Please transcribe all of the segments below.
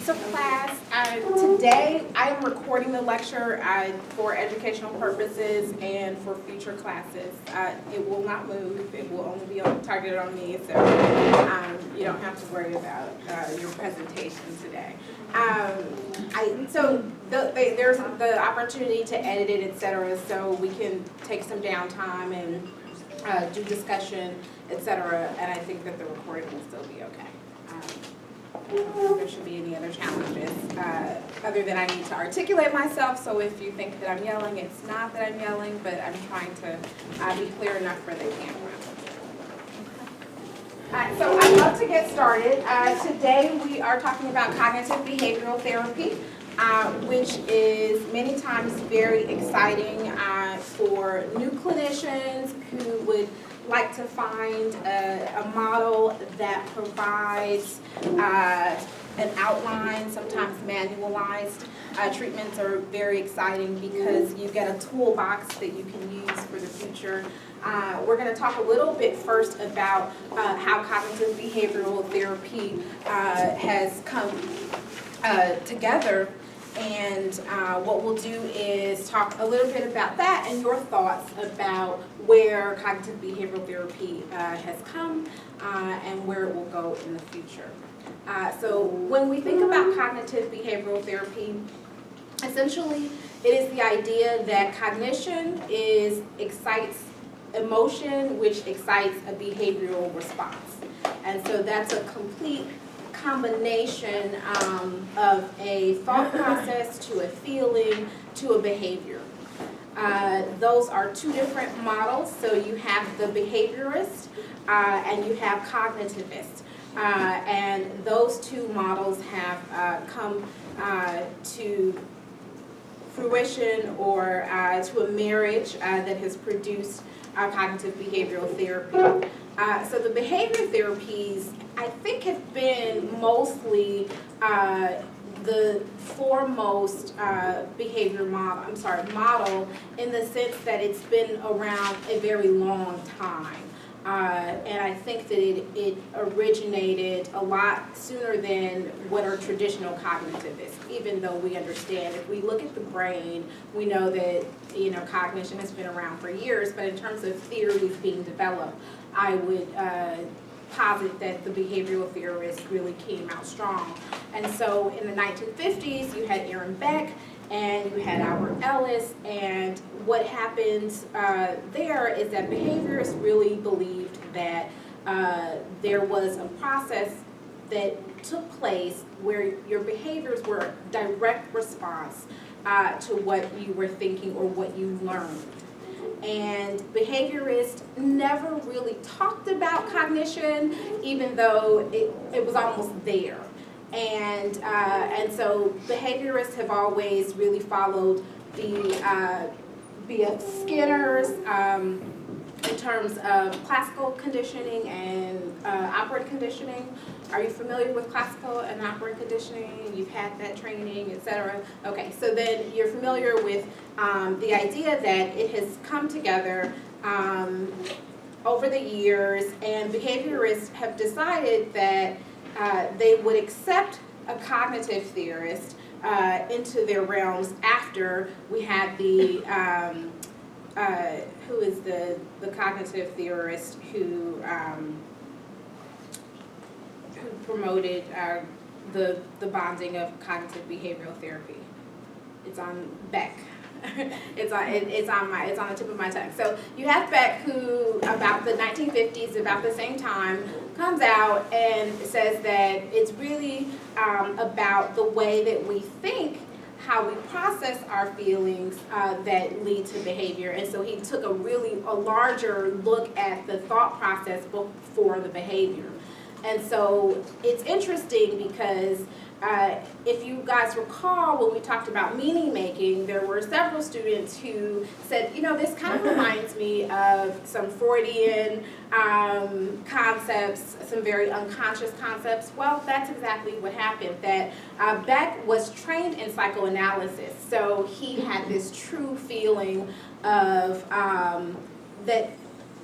So class, today I am recording the lecture for educational purposes and for future classes. It will not move, it will only be targeted on me, so you don't have to worry about your presentation today. There's the opportunity to edit it, etc., so we can take some downtime and do discussion, etc., and I think that the recording will still be okay. I don't think there should be any other challenges other than I need to articulate myself, so if you think that I'm yelling, it's not that I'm yelling, but I'm trying to be clear enough for the camera. So I'd love to get started. Today we are talking about cognitive behavioral therapy, which is many times very exciting for new clinicians who would like to find a model that provides an outline, sometimes manualized. Treatments are very exciting because you get a toolbox that you can use for the future. We're going to talk a little bit first about how cognitive behavioral therapy has come together. And what we'll do is talk a little bit about that and your thoughts about where cognitive behavioral therapy has come and where it will go in the future. So when we think about cognitive behavioral therapy, essentially it is the idea that cognition excites emotion, which excites a behavioral response. And so that's a complete combination of a thought process to a feeling to a behavior. Those are two different models. So you have the behaviorist and you have cognitivist. And those two models have come to fruition or to a marriage that has produced cognitive behavioral therapy. So the behavior therapies, I think, have been mostly the foremost behavior model in the sense that it's been around a very long time. And I think that it originated a lot sooner than what are traditional cognitivists, even though we understand if we look at the brain, we know that cognition has been around for years, but in terms of theories being developed, I would posit that the behavioral theorists really came out strong. And so in the 1950s, you had Aaron Beck and you had Albert Ellis, and what happened there is that behaviorists really believed that there was a process that took place where your behaviors were a direct response to what you were thinking or what you learned. And behaviorists never really talked about cognition, even though it was almost there. And so behaviorists have always really followed the B.F. Skinner's in terms of classical conditioning and operant conditioning. Are you familiar with classical and operant conditioning? You've had that training, etc. Okay, so then you're familiar with the idea that it has come together over the years, and behaviorists have decided that they would accept a cognitive theorist into their realms after we had the who is the cognitive theorist who promoted the bonding of cognitive behavioral therapy. It's on Beck. It's on the tip of my tongue. So you have Beck, who about the 1950s, about the same time, comes out and says that it's really about the way that we think, how we process our feelings that lead to behavior. And so he took a larger look at the thought process before the behavior. And so it's interesting because if you guys recall, when we talked about meaning making, there were several students who said, this kind of reminds me of some Freudian concepts, some very unconscious concepts. Well, that's exactly what happened. That Beck was trained in psychoanalysis, so he had this true feeling of that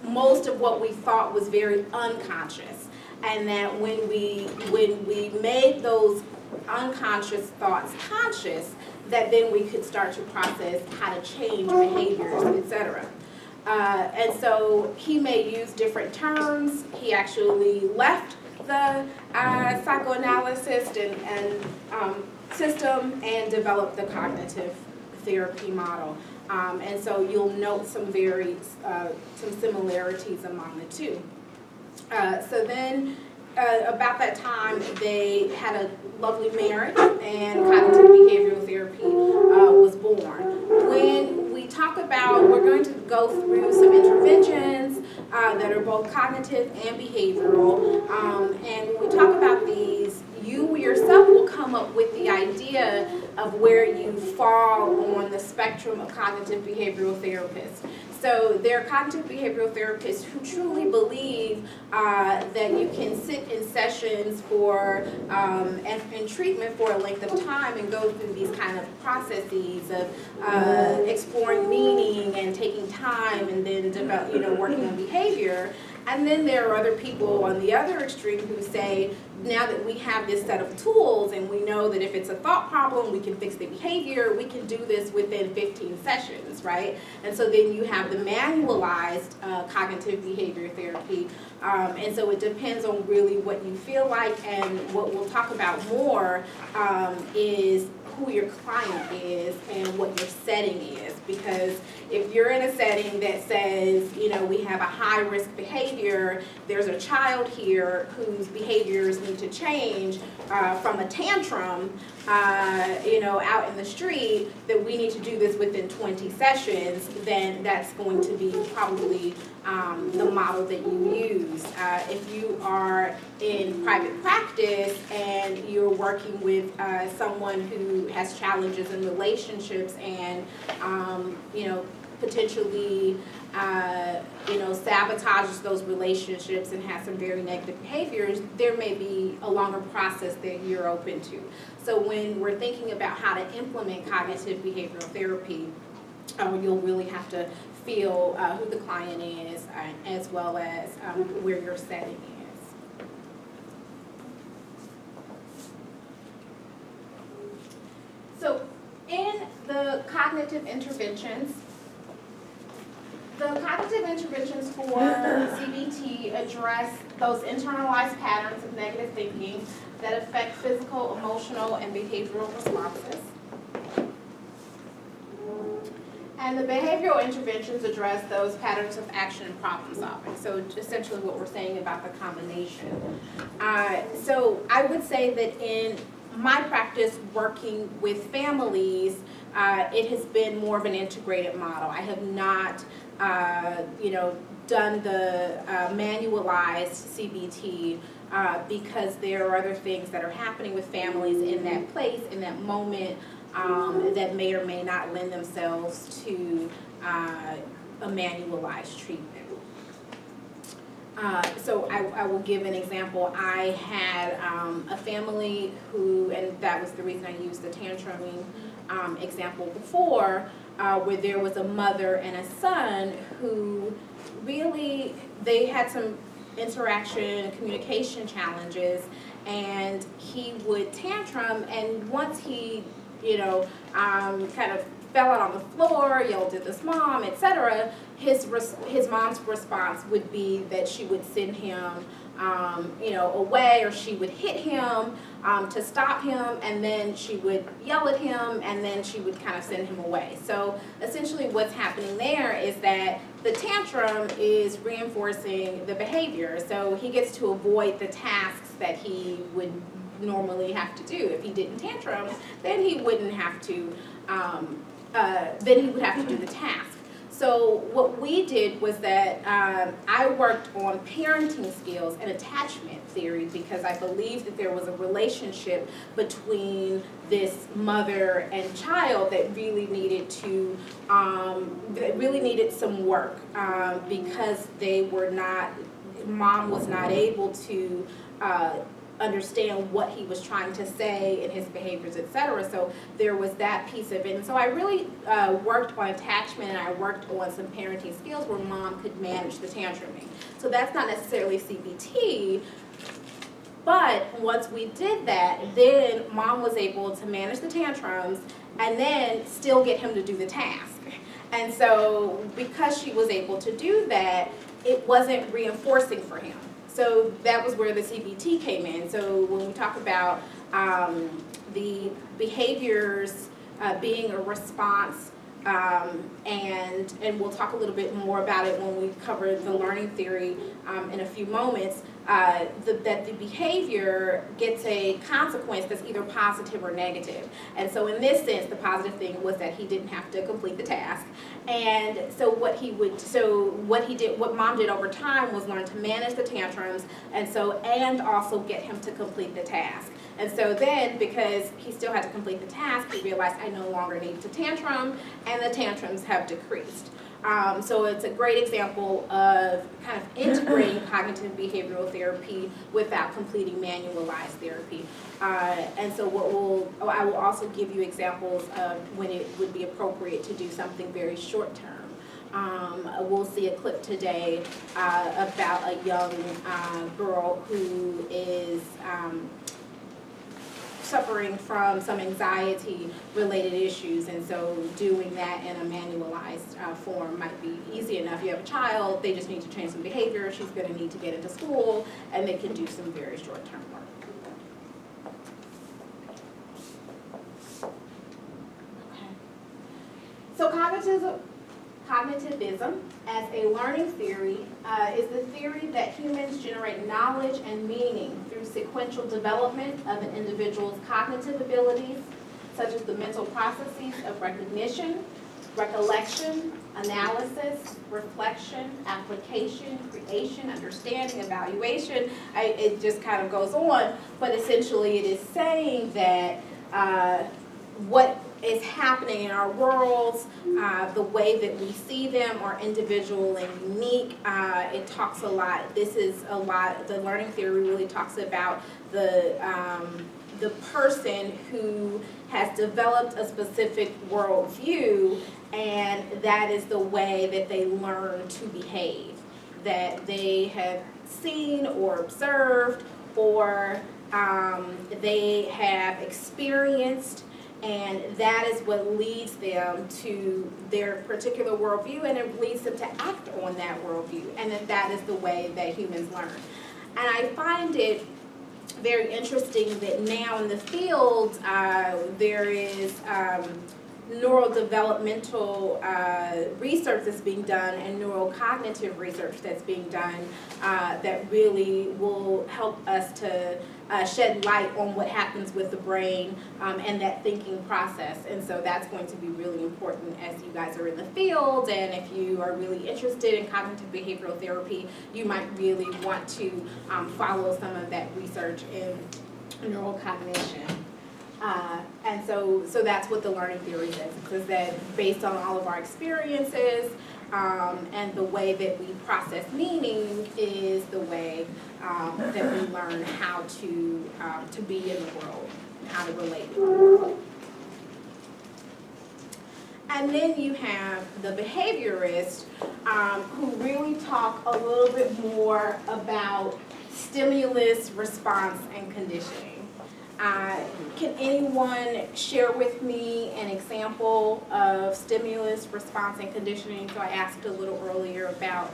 most of what we thought was very unconscious, and that when we made those unconscious thoughts conscious, that then we could start to process how to change behaviors, etc. And so he may use different terms. He actually left the psychoanalysis and system and developed the cognitive therapy model. And so you'll note some similarities among the two. So then about that time, they had a lovely marriage, and cognitive behavioral therapy was born. When we talk about, we're going to go through some interventions that are both cognitive and behavioral, and when we talk about these, you yourself will come up with the idea of where you fall on the spectrum of cognitive behavioral therapists. So there are cognitive behavioral therapists who truly believe that you can sit in sessions for and treatment for a length of time and go through these kind of processes of exploring meaning and taking time and then working on behavior. And then there are other people on the other extreme who say, now that we have this set of tools and we know that if it's a thought problem, we can fix the behavior, we can do this within 15 sessions, right? And so then you have the manualized cognitive behavior therapy. And so it depends on really what you feel like, and what we'll talk about more is who your client is and what your setting is. Because if you're in a setting that says, we have a high risk behavior, there's a child here whose behaviors need to change from a tantrum, out in the street, that we need to do this within 20 sessions, then that's going to be probably the model that you use. If you are in private practice and you're working with someone who has challenges in relationships and, potentially, sabotages those relationships and has some very negative behaviors, there may be a longer process that you're open to. So when we're thinking about how to implement cognitive behavioral therapy, you'll really have to feel who the client is as well as where your setting is. So in the cognitive interventions for CBT address those internalized patterns of negative thinking that affect physical, emotional, and behavioral responses. And the behavioral interventions address those patterns of action and problem solving. So essentially what we're saying about the combination. So I would say that in my practice working with families, it has been more of an integrated model. I have not, done the manualized CBT because there are other things that are happening with families in that place, in that moment, that may or may not lend themselves to a manualized treatment. So I will give an example. I had a family who, and that was the reason I used the tantruming example before, where there was a mother and a son who really, they had some interaction and communication challenges, and he would tantrum, and once he kind of fell out on the floor, yelled at his mom, etc., his mom's response would be that she would send him away, or she would hit him to stop him, and then she would yell at him, and then she would kind of send him away. So essentially what's happening there is that the tantrum is reinforcing the behavior. So he gets to avoid the tasks that he would normally have to do. If he didn't tantrum, then he wouldn't have to, then he would have to do the task. So what we did was that I worked on parenting skills and attachment theory, because I believed that there was a relationship between this mother and child that really needed to, that really needed some work, because they were not, mom was not able to understand what he was trying to say and his behaviors, etc. So there was that piece of it. And so I really worked on attachment, and I worked on some parenting skills where mom could manage the tantruming. So that's not necessarily CBT, But once we did that, then mom was able to manage the tantrums and then still get him to do the task. And so because she was able to do that, it wasn't reinforcing for him. So that was where the CBT came in. So when we talk about the behaviors being a response, and we'll talk a little bit more about it when we cover the learning theory in a few moments, that the behavior gets a consequence that's either positive or negative. And so in this sense, the positive thing was that he didn't have to complete the task. And so what mom did over time was learn to manage the tantrums and also get him to complete the task. And so then, because he still had to complete the task, he realized I no longer need to tantrum, and the tantrums have decreased. So it's a great example of kind of integrating cognitive behavioral therapy without completing manualized therapy. And so I will also give you examples of when it would be appropriate to do something very short term. We'll see a clip today about a young girl who is suffering from some anxiety-related issues, and so doing that in a manualized form might be easy enough. You have a child, they just need to change some behavior, she's going to need to get into school, and they can do some very short-term work. Okay. So cognitivism as a learning theory is the theory that humans generate knowledge and meaning through sequential development of an individual's cognitive abilities, such as the mental processes of recognition, recollection, analysis, reflection, application, creation, understanding, evaluation. It just kind of goes on, but essentially it is saying that what is happening in our worlds, the way that we see them are individual and unique. It talks a lot, the learning theory really talks about the person who has developed a specific worldview, and that is the way that they learn to behave, that they have seen or observed or they have experienced, and that is what leads them to their particular worldview, and it leads them to act on that worldview, and that is the way that humans learn. And I find it very interesting that now in the field there is neurodevelopmental research that's being done and neurocognitive research that's being done that really will help us to shed light on what happens with the brain and that thinking process. And so that's going to be really important as you guys are in the field, and if you are really interested in cognitive behavioral therapy, you might really want to follow some of that research in neurocognition. And so that's what the learning theory is, because that based on all of our experiences and the way that we process meaning is the way that we learn how to be in the world, how to relate in the world. And then you have the behaviorists who really talk a little bit more about stimulus, response, and conditioning. Can anyone share with me an example of stimulus, response, and conditioning? So I asked a little earlier about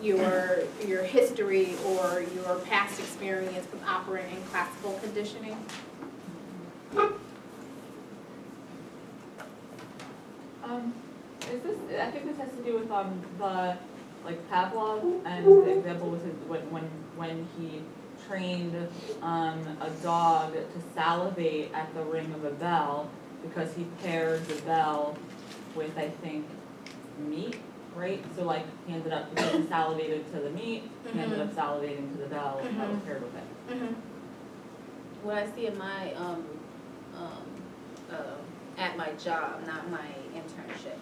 your history or your past experience with operating classical conditioning. I think this has to do with the Pavlov, and the example was when he trained a dog to salivate at the ring of a bell, because he paired the bell with, I think, meat, right? So he ended up, because he salivated to the meat, he ended up salivating to the bell that was paired with it. What I see in my at my job, not my internship,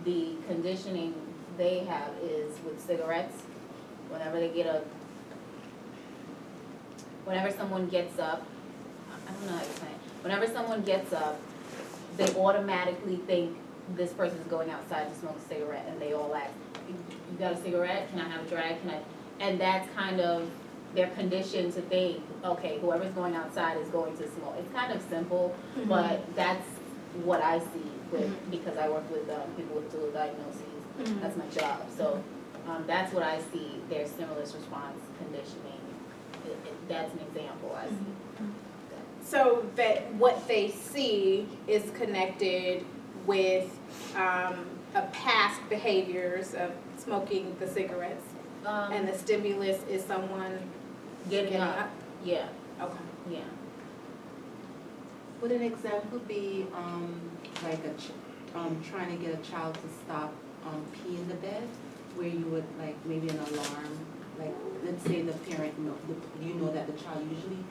the conditioning they have is with cigarettes. Whenever someone gets up, I don't know how to explain it. Whenever someone gets up, they automatically think this person's going outside to smoke a cigarette, and they all ask, "You got a cigarette? Can I have a drag? Can I?" And that's kind of they're conditioned to think, okay, whoever's going outside is going to smoke. It's kind of simple, but that's what I see with, because I work with people with dual diagnoses. That's my job. So that's what I see, their stimulus response conditioning. That's an example I see. So that what they see is connected with past behaviors of smoking the cigarettes, and the stimulus is someone Getting up. Yeah, Okay. yeah. Would an example be, like trying to get a child to stop, pee in the bed, where you would, like, maybe an alarm, like, let's say the parent you know that the child usually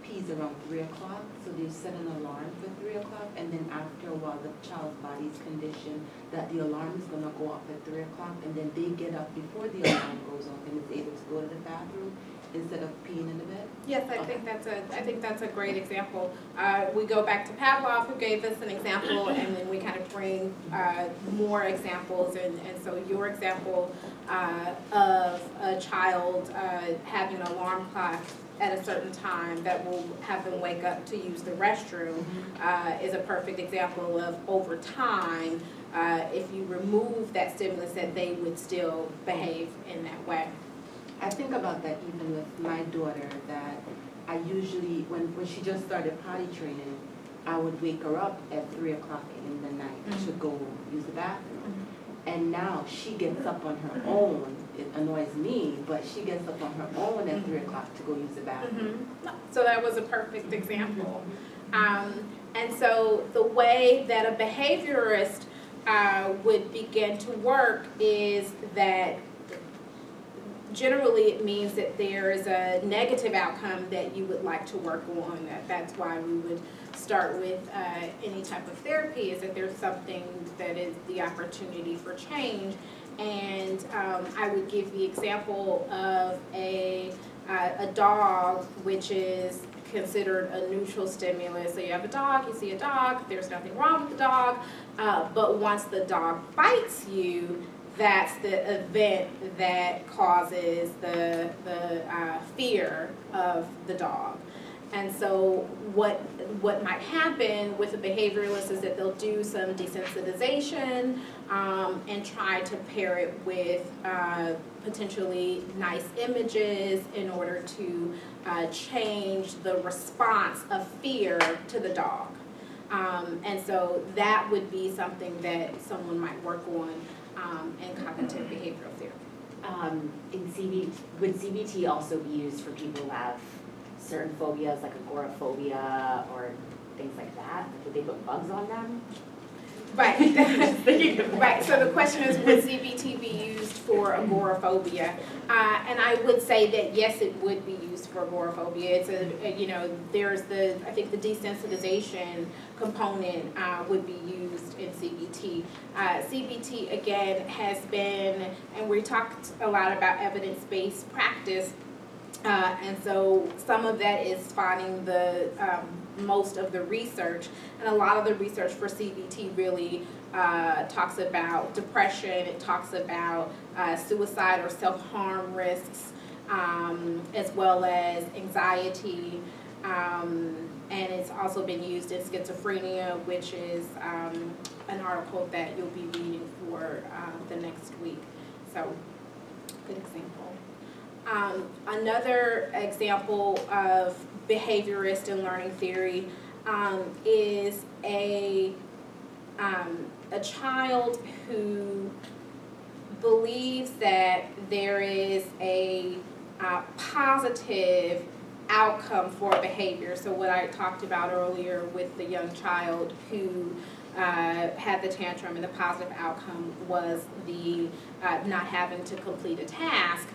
pees around 3 o'clock, so they set an alarm for 3 o'clock, and then after a while, the child's body's conditioned that the alarm is gonna go off at 3 o'clock, and then they get up before the alarm goes off and is able to go to the bathroom instead of peeing in the bed? Yes, I think that's a great example. We go back to Pavlov, who gave us an example, and then we kind of bring more examples. And so your example of a child having an alarm clock at a certain time that will have them wake up to use the restroom is a perfect example of, over time, if you remove that stimulus, that they would still behave in that way. I think about that even with my daughter, that I usually, when she just started potty training, I would wake her up at 3 o'clock in the night to go use the bathroom. And now she gets up on her own. It annoys me, but she gets up on her own at 3 o'clock to go use the bathroom. So that was a perfect example. And so the way that a behaviorist would begin to work is that generally it means that there is a negative outcome that you would like to work on. That's why we would start with any type of therapy, is that there's something that is the opportunity for change. And I would give the example of a dog, which is considered a neutral stimulus. So you have a dog, you see a dog, there's nothing wrong with the dog, but once the dog bites you, that's the event that causes the fear of the dog. And so what might happen with a behavioralist is that they'll do some desensitization and try to pair it with potentially nice images in order to change the response of fear to the dog. And so that would be something that someone might work on in cognitive behavioral therapy. Would CBT also be used for people who have certain phobias, like agoraphobia or things like that? Would they put bugs on them? Right. Right. So the question is, would CBT be used for agoraphobia? And I would say that yes, it would be used for agoraphobia. It's there's I think the desensitization component would be used in CBT. CBT again has been, and we talked a lot about evidence-based practice. And so some of that is finding the most of the research, and a lot of the research for CBT really talks about depression. It talks about suicide or self-harm risks, as well as anxiety, and it's also been used in schizophrenia, which is an article that you'll be reading for the next week. So, good example. Another example of behaviorist and learning theory is a child who believes that there is a positive outcome for behavior. So what I talked about earlier with the young child who had the tantrum, and the positive outcome was the not having to complete a task.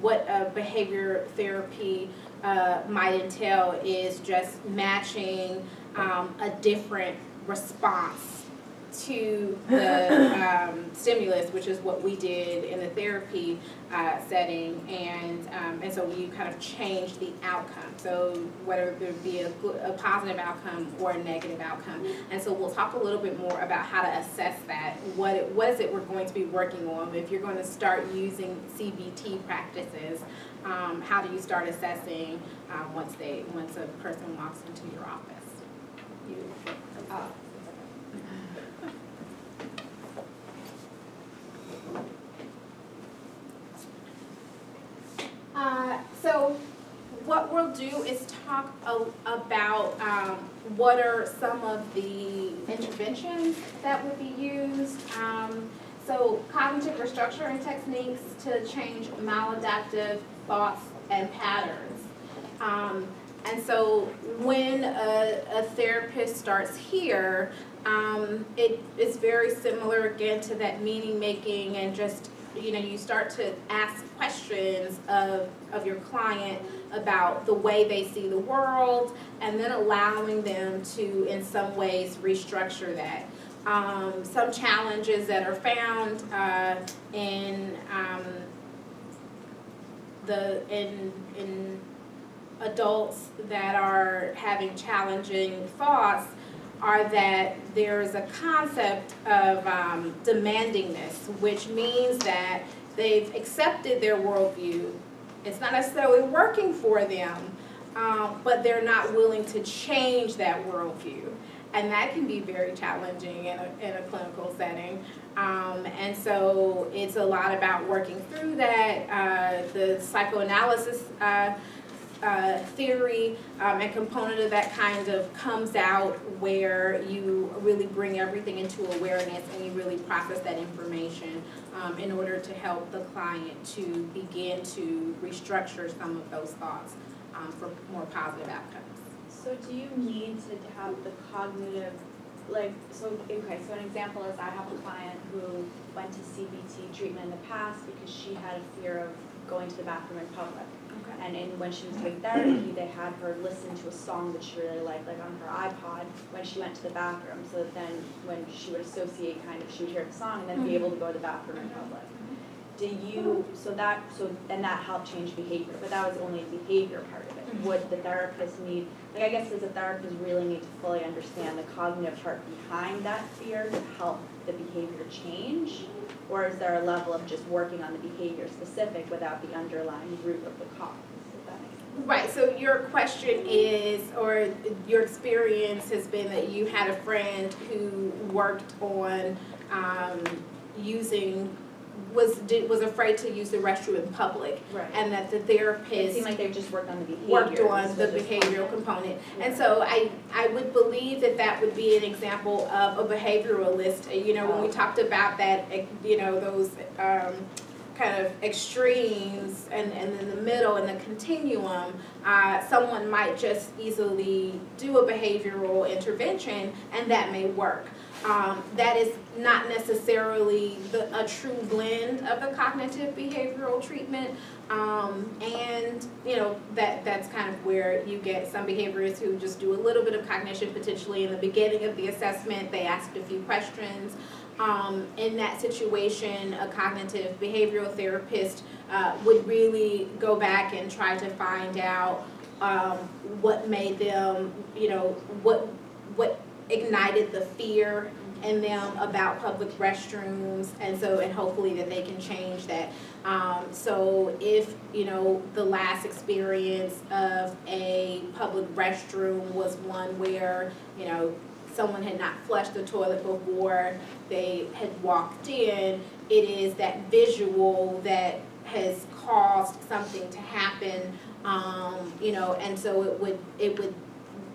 What behavior therapy might entail is just matching a different response to the stimulus, which is what we did in the therapy setting, and so you kind of change the outcome. So whether it be a positive outcome or a negative outcome, and so we'll talk a little bit more about how to assess that. What is it we're going to be working on? If you're going to start using CBT practices, how do you start assessing once a person walks into your office? So what we'll do is talk about what are some of the interventions that would be used. So cognitive restructuring techniques to change maladaptive thoughts and patterns. And so when a therapist starts here, it is very similar again to that meaning making, and just, you start to ask questions of your client about the way they see the world, and then allowing them to, in some ways, restructure that. Some challenges that are found in adults that are having challenging thoughts are that there's a concept of demandingness, which means that they've accepted their worldview. It's not necessarily working for them, but they're not willing to change that worldview. And that can be very challenging in a clinical setting. And so it's a lot about working through that. The psychoanalysis theory and component of that kind of comes out where you really bring everything into awareness and you really process that information in order to help the client to begin to restructure some of those thoughts for more positive outcomes. So do you need to have the cognitive, so an example is I have a client who went to CBT treatment in the past because she had a fear of going to the bathroom in public. And when she was doing therapy, they had her listen to a song that she really liked, on her iPod when she went to the bathroom, so that then when she would associate she would hear the song and then be able to go to the bathroom in public. And that helped change behavior, but that was only the behavior part of it. Would the therapist need, I guess does the therapist really need to fully understand the cognitive part behind that fear to help the behavior change? Or is there a level of just working on the behavior specific without the underlying root of the cause? If that makes sense. Right, so your question is, or your experience has been that you had a friend who worked on was afraid to use the restroom in public. Right. And that the It therapist seemed like they've just worked on the behavior. worked on the behavioral component. And so I would believe that would be an example of a behavioralist. When we talked about that, those kind of extremes and in the middle and the continuum, someone might just easily do a behavioral intervention and that may work. That is not necessarily a true blend of the cognitive behavioral treatment. And that's kind of where you get some behaviorists who just do a little bit of cognition potentially in the beginning of the assessment. They asked a few questions. In that situation, a cognitive behavioral therapist would really go back and try to find out what made them, what ignited the fear in them about public restrooms, and hopefully that they can change that. So if, the last experience of a public restroom was one where, someone had not flushed the toilet before they had walked in, it is that visual that has caused something to happen, and so it would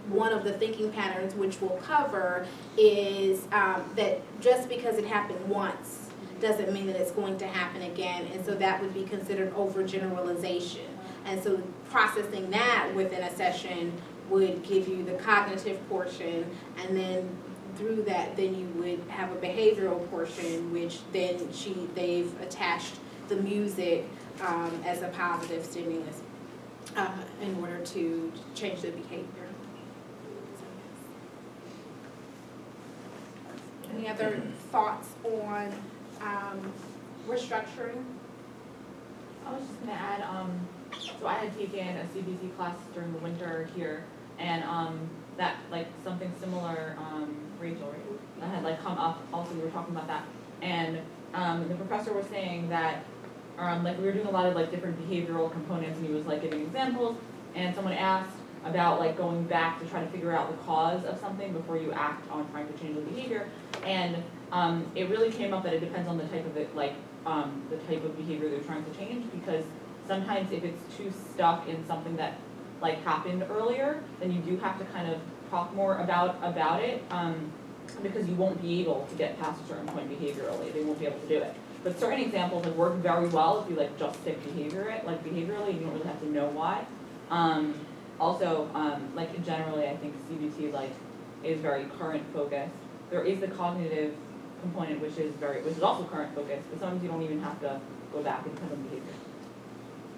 one of the thinking patterns which we'll cover is that just because it happened once doesn't mean that it's going to happen again, and so that would be considered overgeneralization. And so processing that within a session would give you the cognitive portion, and then through that then you would have a behavioral portion, which then they've attached the music as a positive stimulus in order to change the behavior. Any other thoughts on restructuring? I was just gonna add, so I had taken a CBT class during the winter here, and, that, like, something similar, Rachel, right? That had like come up, also we were talking about that, and, the professor was saying that, like, we were doing a lot of like different behavioral components, and he was like giving examples, and someone asked about like going back to try to figure out the cause of something before you act on trying to change the behavior, and, it really came up that it depends on the type of it, like, the type of behavior they're trying to change, because sometimes if it's too stuck in something that like happened earlier, then you do have to kind of talk more about it, because you won't be able to get past a certain point behaviorally, they won't be able to do it. But certain examples like work very well if you like just stick behaviorally, you don't really have to know why. Also, like generally I think CBT like is very current focused. There is the cognitive component which is also current focused, but sometimes you don't even have to go back, it depends on behavior.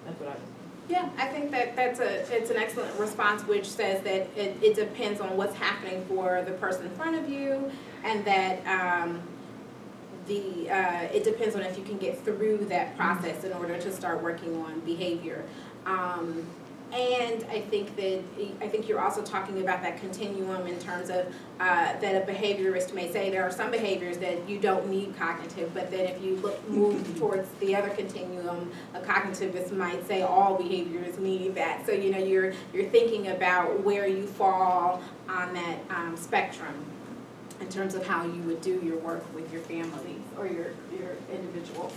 That's what I was. Yeah, I think it's an excellent response, which says that it depends on what's happening for the person in front of you, and that it depends on if you can get through that process in order to start working on behavior. And I think you're also talking about that continuum in terms of that a behaviorist may say there are some behaviors that you don't need cognitive, but then if you move towards the other continuum, a cognitivist might say all behaviors need that. So you know you're thinking about where you fall on that spectrum in terms of how you would do your work with your families or your individuals.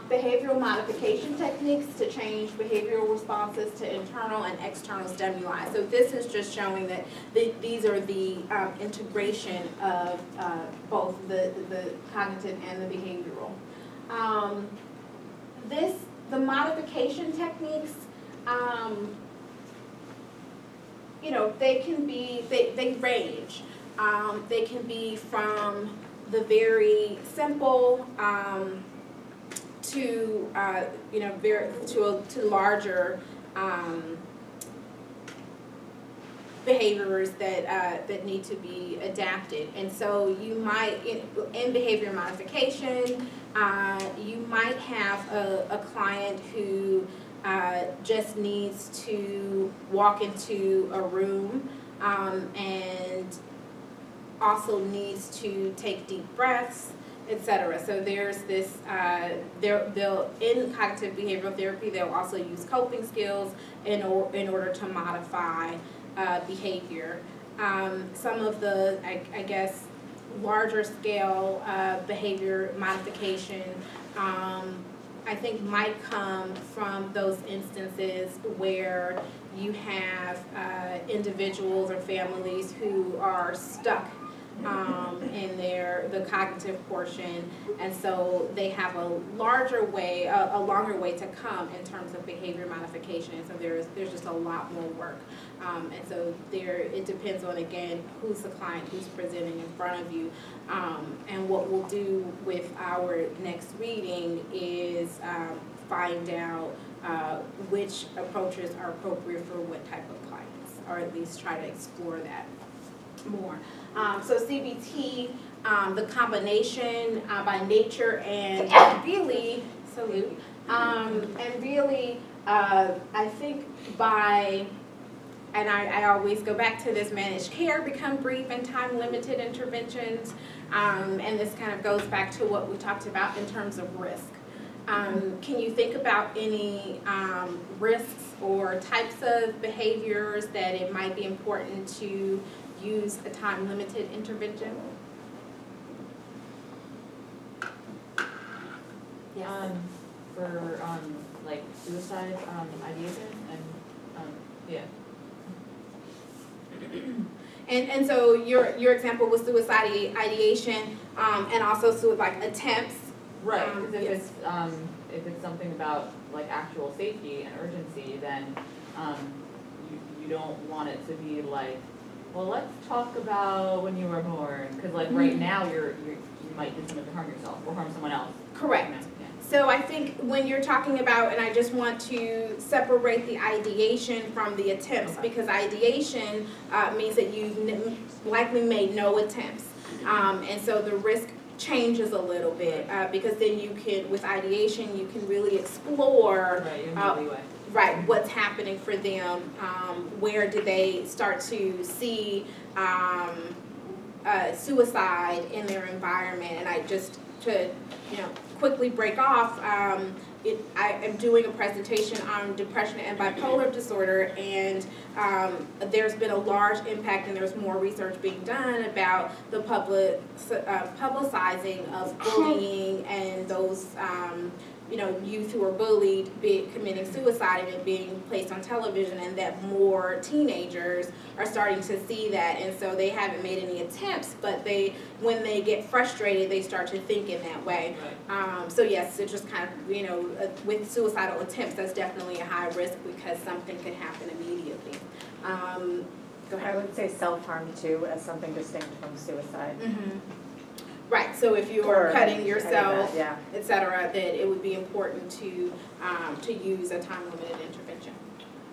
Behavioral modification techniques to change behavioral responses to internal and external stimuli. So this is just showing that these are the integration of both the cognitive and the behavioral. The modification techniques, you know, they can be, they range. They can be from the very simple to you know, to larger behaviors that need to be adapted. And so you might, in behavior modification, you might have a client who just needs to walk into a room and also needs to take deep breaths, etc. So there's this, they'll in cognitive behavioral therapy, they'll also use coping skills in order to modify behavior. Some of the, I guess, larger scale behavior modification, I think might come from those instances where you have individuals or families who are stuck in the cognitive portion, and so they have a longer way to come in terms of behavior modification, and so there's just a lot more work, and so it depends on, again, who's the client, who's presenting in front of you, and what we'll do with our next reading is find out which approaches are appropriate for what type of clients, or at least try to explore that more. So CBT, the combination by nature and really, I think by, and I always go back to this, managed care become brief and time-limited interventions, and this kind of goes back to what we talked about in terms of risk. Can you think about any risks or types of behaviors that it might be important to use a time-limited intervention? Yes. For like suicide ideation and yeah. And so your example was suicide ideation, and also like attempts. Right, because Yes. if it's something about like actual safety and urgency, then you don't want it to be like, well, let's talk about when you were born, because like right now you might do something to harm yourself or harm someone else. Correct. Yeah. So I think when you're talking about, and I just want to separate the ideation from the attempts, Okay. because ideation means that you've likely made no attempts. And so the risk changes a little bit, because then you can, with ideation, you can really explore, Right, you uh, can leeway. right, what's happening for them, where do they start to see, suicide in their environment. And I just, to, quickly break off, I am doing a presentation on depression and bipolar disorder, and there's been a large impact, and there's more research being done about the publicizing of bullying and those youth who are bullied committing suicide and it being placed on television, and that more teenagers are starting to see that, and so they haven't made any attempts, but when they get frustrated, they start to think in that way. Right. So yes, it just kind of, with suicidal attempts, that's definitely a high risk because something could happen immediately. Go I ahead. would say self-harm too as something distinct from suicide. Mhm. Right, so if you Or are cutting yourself, Yeah. et cetera, that it would be important to use a time-limited intervention.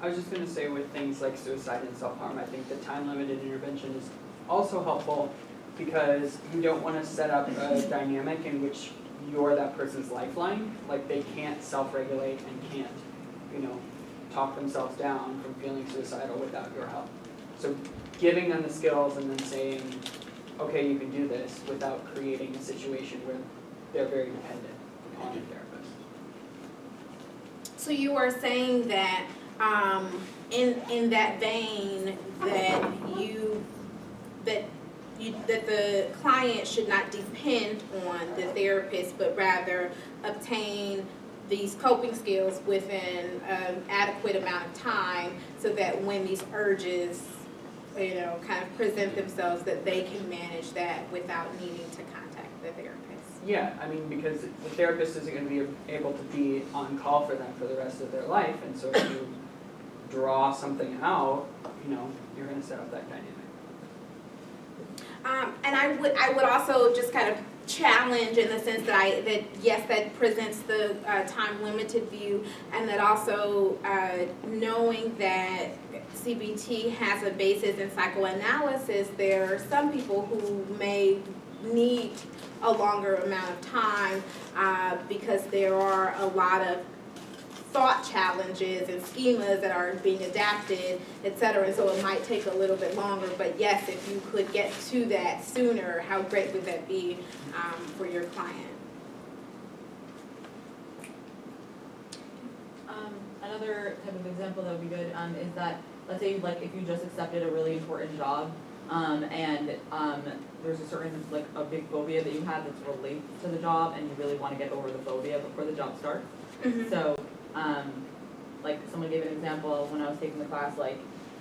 I was just gonna say with things like suicide and self-harm, I think the time-limited intervention is also helpful because you don't wanna set up a dynamic in which you're that person's lifeline, like they can't self-regulate and can't, talk themselves down from feeling suicidal without your help. So giving them the skills and then saying, okay, you can do this, without creating a situation where they're very dependent on a therapist. So you are saying that, in that vein, that the client should not depend on the therapist, but rather obtain these coping skills within an adequate amount of time, so that when these urges, kind of present themselves, that they can manage that without needing to contact the therapist. Yeah, I mean, because the therapist isn't gonna be able to be on call for them for the rest of their life, and so if you draw something out, you're gonna set up that dynamic. And I would also just kind of challenge in the sense that yes, that presents the time-limited view, and that also knowing that CBT has a basis in psychoanalysis, there are some people who may need a longer amount of time because there are a lot of thought challenges and schemas that are being adapted, et cetera, and so it might take a little bit longer, but yes, if you could get to that sooner, how great would that be for your client? Another type of example that would be good is that, let's say if you just accepted a really important job, and there's a certain a big phobia that you have that's related to the job, and you really want to get over the phobia before the job starts. Mhm. So, someone gave an example when I was taking the class,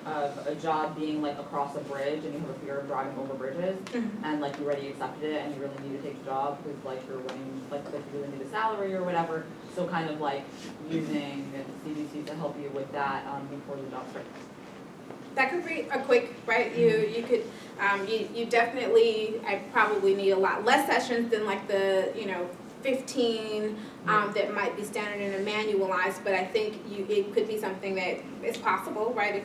of a job being across a bridge, and you have a fear of driving over bridges, and you already accepted it, and you really need to take the job because you're winning, you really need a salary or whatever. So kind of using CBT to help you with that before the job starts. That could be a quick, right? You could, you definitely, I probably need a lot less sessions than the 15 that might be standard and manualized, but I think it could be something that is possible, right?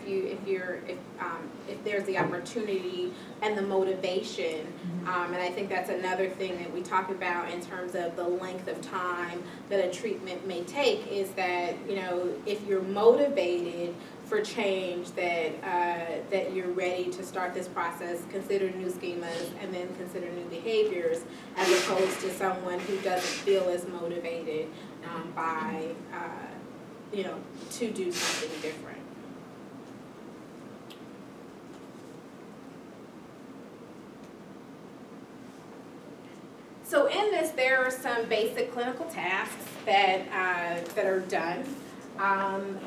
If there's the opportunity and the motivation, and I think that's another thing that we talk about in terms of the length of time that a treatment may take, is that if you're motivated for change, that you're ready to start this process, consider new schemas, and then consider new behaviors, as opposed to someone who doesn't feel as motivated to do something different. So in this, there are some basic clinical tasks that are done.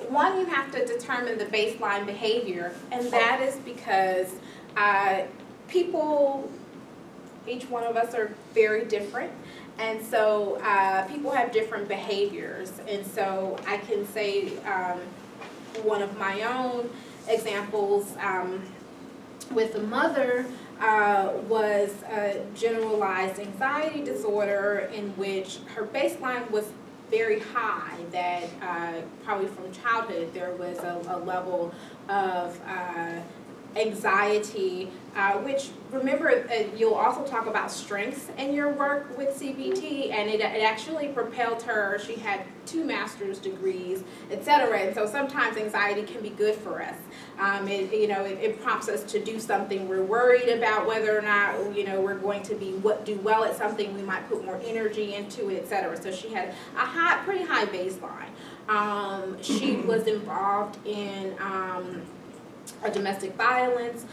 One, you have to determine the baseline behavior, and that is because people, each one of us are very different, and so people have different behaviors. And so I can say one of my own examples with a mother was a generalized anxiety disorder in which her baseline was very high, that probably from childhood there was a level of anxiety, which remember, you'll also talk about strengths in your work with CBT, and it actually propelled her. She had 2 master's degrees, etc. And so sometimes anxiety can be good for us. It prompts us to do something. We're worried about whether or not we're going to do well at something. We might put more energy into it, etc. So she had a pretty high baseline. She was involved in a domestic violence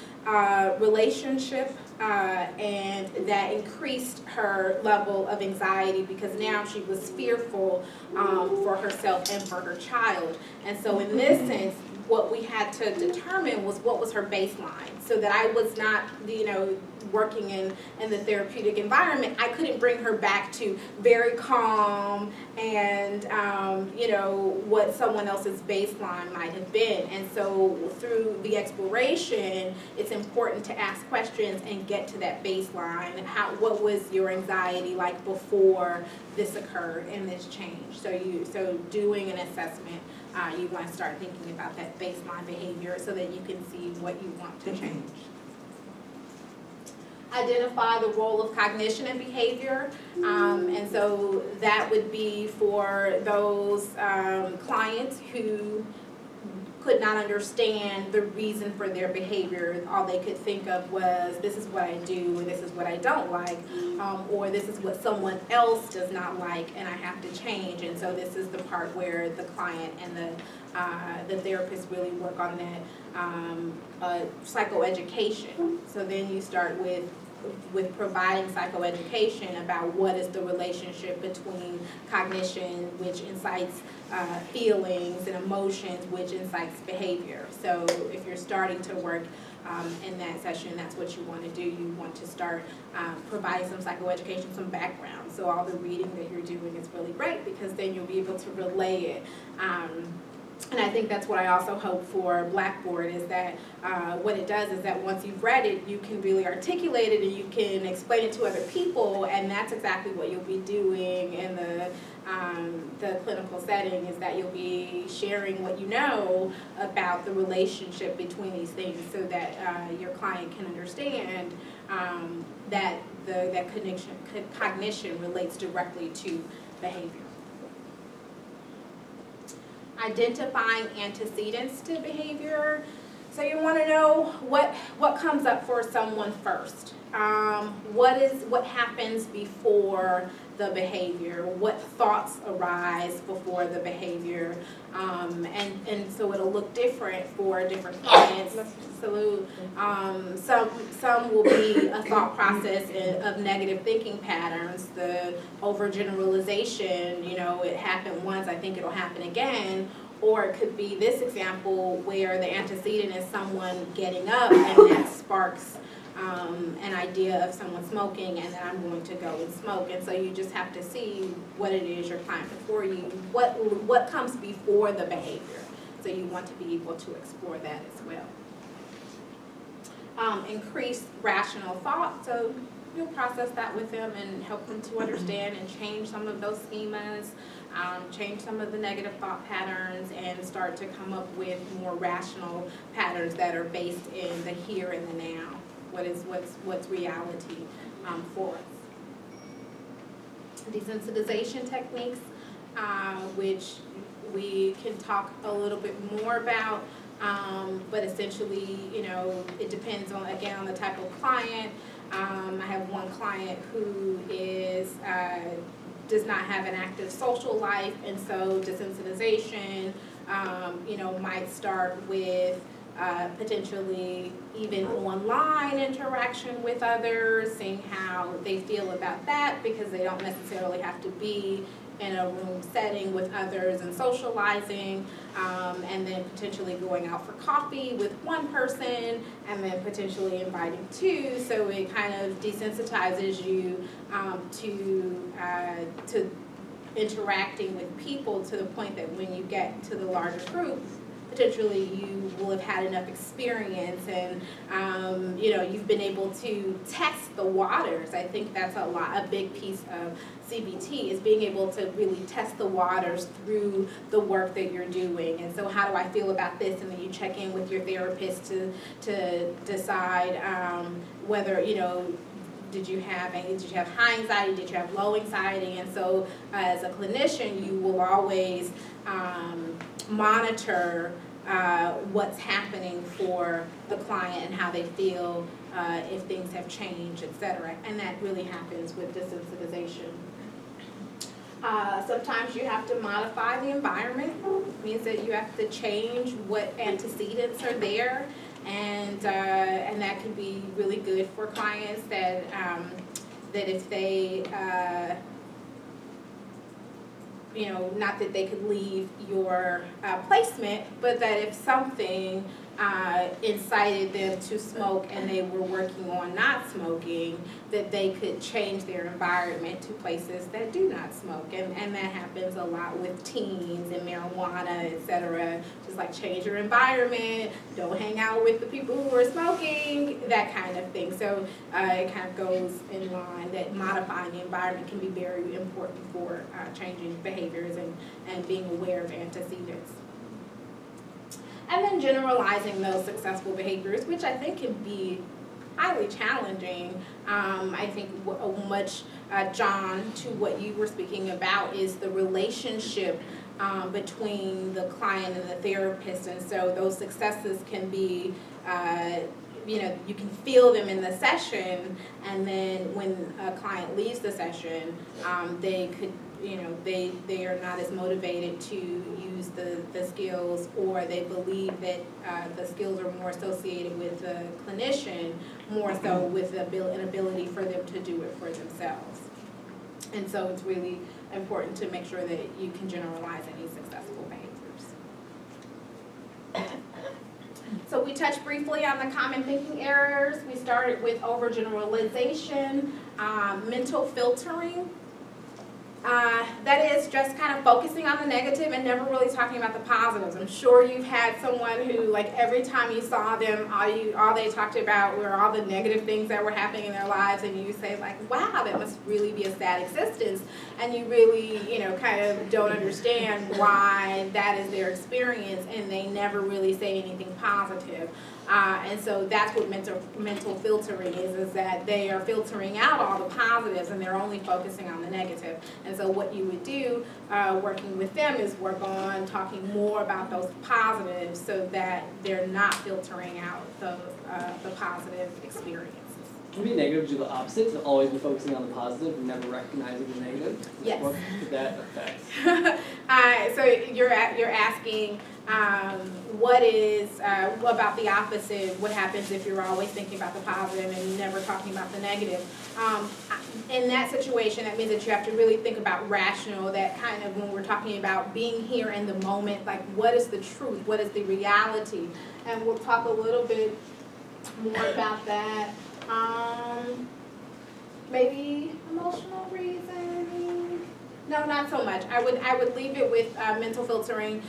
relationship, and that increased her level of anxiety because now she was fearful for herself and for her child. And so in this sense, what we had to determine was what was her baseline, so that I was not, working in the therapeutic environment. I couldn't bring her back to very calm and, what someone else's baseline might have been. And so through the exploration, it's important to ask questions and get to that baseline. What was your anxiety like before this occurred and this changed? So doing an assessment, you want to start thinking about that baseline behavior so that you can see what you want to change. Identify the role of cognition and behavior, and so that would be for those clients who could not understand the reason for their behavior. All they could think of was, this is what I do, and this is what I don't like, or this is what someone else does not like, and I have to change. And so this is the part where the client and the therapist really work on that psychoeducation. So then you start with providing psychoeducation about what is the relationship between cognition, which incites feelings, and emotions, which incites behavior. So if you're starting to work in that session, that's what you want to do. You want to start providing some psychoeducation, some background. So all the reading that you're doing is really great because then you'll be able to relay it. And I think that's what I also hope for Blackboard, is that what it does is that once you've read it, you can really articulate it and you can explain it to other people, and that's exactly what you'll be doing in the clinical setting, is that you'll be sharing what you know about the relationship between these things so that your client can understand that that cognition relates directly to behavior. Identifying antecedents to behavior. So you want to know what comes up for someone first. What happens before the behavior? What thoughts arise before the behavior? And so it'll look different for different clients. So some will be a thought process of negative thinking patterns, the overgeneralization, it happened once, I think it'll happen again. Or it could be this example where the antecedent is someone getting up and that sparks an idea of someone smoking, and then I'm going to go and smoke. And so you just have to see what it is your client before you, what comes before the behavior. So you want to be able to explore that as well. Increase rational thought. So you'll process that with them and help them to understand and change some of those schemas, change some of the negative thought patterns, and start to come up with more rational patterns that are based in the here and the now. What's reality for us. Desensitization techniques, which we can talk a little bit more about, but essentially, it depends on the type of client. I have one client who does not have an active social life, and so desensitization, might start with potentially even online interaction with others, seeing how they feel about that, because they don't necessarily have to be in a room setting with others and socializing, and then potentially going out for coffee with one person, and then potentially inviting 2. So it kind of desensitizes you to interacting with people, to the point that when you get to the larger group, potentially you will have had enough experience and, you know, you've been able to test the waters. I think that's a big piece of CBT is being able to really test the waters through the work that you're doing. And so how do I feel about this? And then you check in with your therapist to decide whether, you know, did you have high anxiety, did you have low anxiety? And so as a clinician, you will always monitor what's happening for the client and how they feel, if things have changed, et cetera. And that really happens with desensitization. Sometimes you have to modify the environment. It means that you have to change what antecedents are there, and that can be really good for clients that if they you know, not that they could leave your placement, but that if something incited them to smoke and they were working on not smoking, that they could change their environment to places that do not smoke. And that happens a lot with teens and marijuana, et cetera. Just like change your environment, don't hang out with the people who are smoking, that kind of thing. So it kind of goes in line that modifying the environment can be very important for changing behaviors and being aware of antecedents. And then generalizing those successful behaviors, which I think can be highly challenging. I think much, John, to what you were speaking about is the relationship between the client and the therapist. And so those successes can be, you know, you can feel them in the session, and then when a client leaves the session, they could, you know, they are not as motivated to use the skills, or they believe that the skills are more associated with the clinician more so with an ability for them to do it for themselves. And so it's really important to make sure that you can generalize any successful behaviors. So we touched briefly on the common thinking errors. We started with overgeneralization, mental filtering. That is just kind of focusing on the negative and never really talking about the positives. I'm sure you've had someone who, like, every time you saw them, all they talked about were all the negative things that were happening in their lives, and you say, like, wow, that must really be a sad existence, and you really, you know, kind of don't understand why that is their experience, and they never really say anything positive. And so that's what mental filtering is that they are filtering out all the positives and they're only focusing on the negative. And so what you would do working with them is work on talking more about those positives so that they're not filtering out the positive experiences. Can it be negative to do the opposite, to always be focusing on the positive and never recognizing the negative? Yes. What could that affect? So you're asking what is about the opposite? What happens if you're always thinking about the positive and never talking about the negative? In that situation, that means that you have to really think about rational. That kind of when we're talking about being here in the moment, like what is the truth? What is the reality? And we'll talk a little bit more about that. Maybe emotional reasoning. No, not so much. I would leave it with mental filtering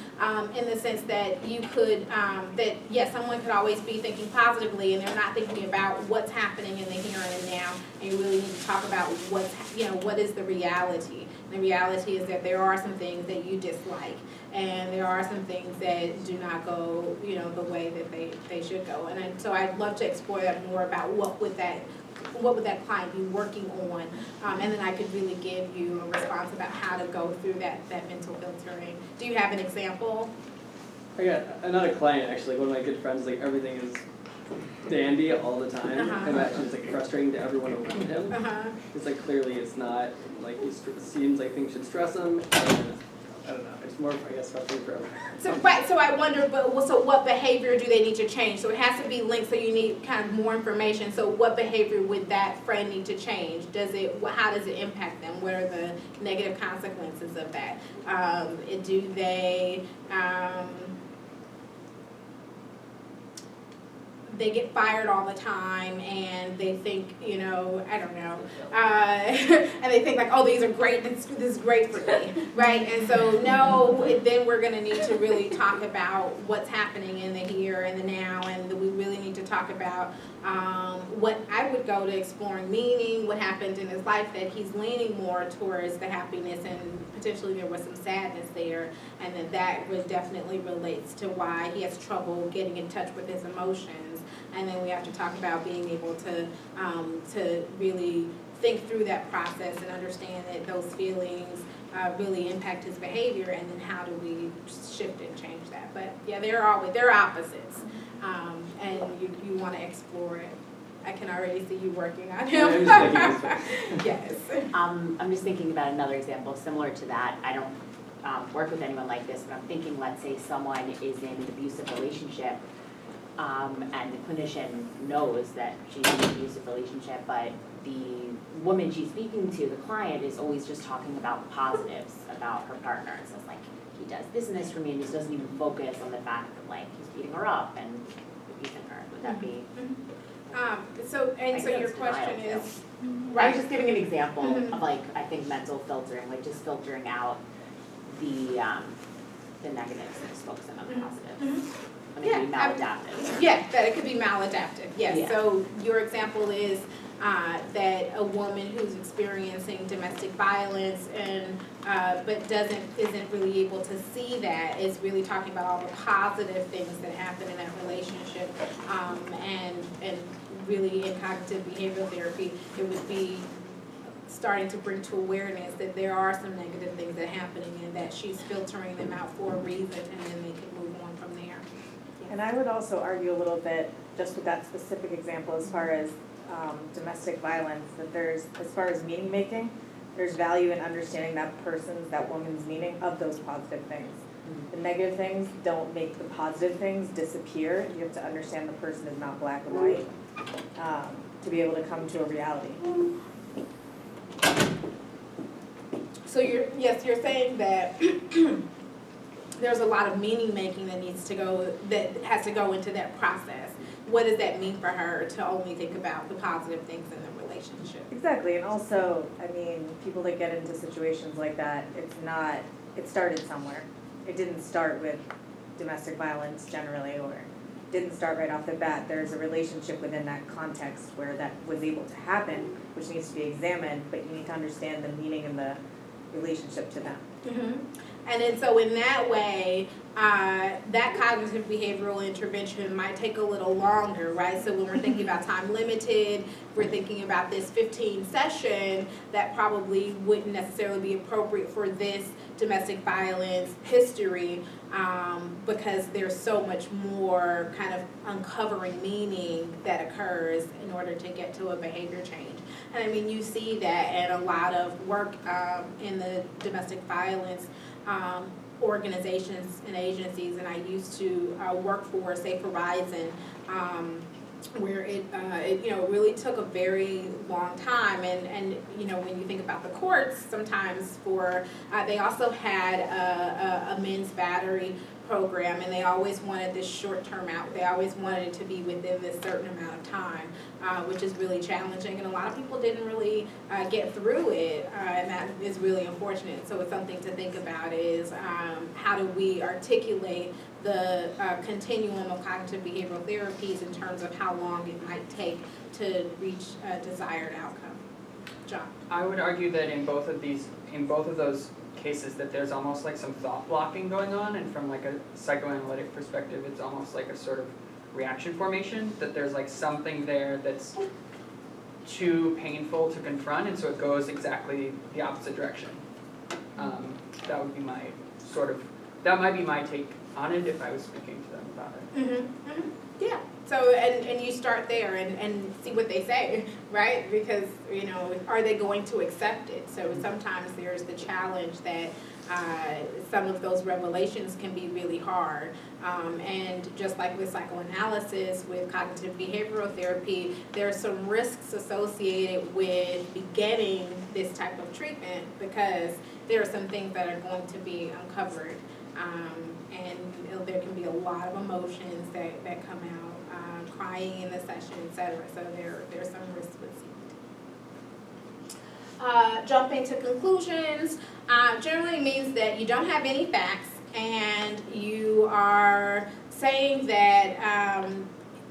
in the sense that you could, that yes, someone could always be thinking positively and they're not thinking about what's happening in the here and now. And you really need to talk about what is the reality. And the reality is that there are some things that you dislike, and there are some things that do not go, the way that they should go. And so I'd love to explore that more about what would that client be working on, and then I could really give you a response about how to go through that mental filtering. Do you have an example? I got not a client actually. One of my good friends, like everything is dandy all the time, and actually it's like frustrating to everyone around him. It's like clearly it's not like it seems like things should stress him. And, I don't know. It's more, I guess, frustrating for everyone. So I wonder, so what behavior do they need to change? So it has to be linked. So you need kind of more information. So what behavior would that friend need to change? How does it impact them? What are the negative consequences of that? Do they get fired all the time, and and they think, you know, I don't know, and they think like, oh, these are great, this is great for me, right? And so no, then we're gonna need to really talk about what's happening in the here and the now, and we really need to talk about what I would go to exploring meaning, what happened in his life that he's leaning more towards the happiness, and potentially there was some sadness there, and then that would definitely relates to why he has trouble getting in touch with his emotions. And then we have to talk about being able to really think through that process and understand that those feelings really impact his behavior, and then how do we shift and change that. But yeah, they're opposites, and you want to explore it. I can already see you working on him. Yes. I'm just thinking about another example similar to that. I don't work with anyone like this, but I'm thinking, let's say someone is in an abusive relationship, and the clinician knows that she's in an abusive relationship, but the woman she's speaking to, the client, is always just talking about positives about her partner. It says like, he does this and this for me, and just doesn't even focus on the fact that like he's beating her up and abusing her. Would that be? So your that's question denial, is, I was just giving an example of like, I think mental filtering, like just filtering out the negatives and just focusing on the positives. And it can be maladaptive. yeah, that it could be maladaptive, yes. Yeah. So your example is that a woman who's experiencing domestic violence and but isn't really able to see that, is really talking about all the positive things that happen in that relationship, and really in cognitive behavioral therapy, it would be starting to bring to awareness that there are some negative things that are happening, and that she's filtering them out for a reason, and then they can move on from there. And I would also argue a little bit, just with that specific example, as far as domestic violence, that there's, as far as meaning making, there's value in understanding that woman's meaning of those positive things. The negative things don't make the positive things disappear. You have to understand the person is not black and white, to be able to come to a reality. So you're saying that there's a lot of meaning making that has to go into that process. What does that mean for her to only think about the positive things in the relationship? Exactly, and also, I mean, people that get into situations like that, it started somewhere. It didn't start with domestic violence generally, or didn't start right off the bat. There's a relationship within that context where that was able to happen, which needs to be examined, but you need to understand the meaning and the relationship to them. Mm-hmm. And then so in that way, that cognitive behavioral intervention might take a little longer, right? So when we're thinking about time limited, we're thinking about this 15 session, that probably wouldn't necessarily be appropriate for this domestic violence history, because there's so much more kind of uncovering meaning that occurs in order to get to a behavior change. And I mean, you see that in a lot of work in the domestic violence organizations and agencies, and I used to work for, say, Verizon, where it really took a very long time, and when you think about the courts, sometimes they also had a men's battery program, and they always wanted this short-term out. They always wanted it to be within this certain amount of time, which is really challenging, and a lot of people didn't really get through it, and that is really unfortunate. So it's something to think about is how do we articulate the continuum of cognitive behavioral therapies in terms of how long it might take to reach a desired outcome. John? I would argue that in both of those cases, that there's almost like some thought blocking going on, and from like a psychoanalytic perspective, it's almost like a sort of reaction formation, that there's like something there that's too painful to confront, and so it goes exactly the opposite direction. That would be that might be my take on it if I was speaking to them about it. Mm-hmm. Mm-hmm. Yeah. So, and you start there and see what they say, right? Because, are they going to accept it? So sometimes there's the challenge that some of those revelations can be really hard. And just like with psychoanalysis, with cognitive behavioral therapy, there are some risks associated with beginning this type of treatment, because there are some things that are going to be uncovered. And there can be a lot of emotions that come out crying in the session, et cetera. So there's some risks with CBT. Jumping to conclusions, generally means that you don't have any facts and you are saying that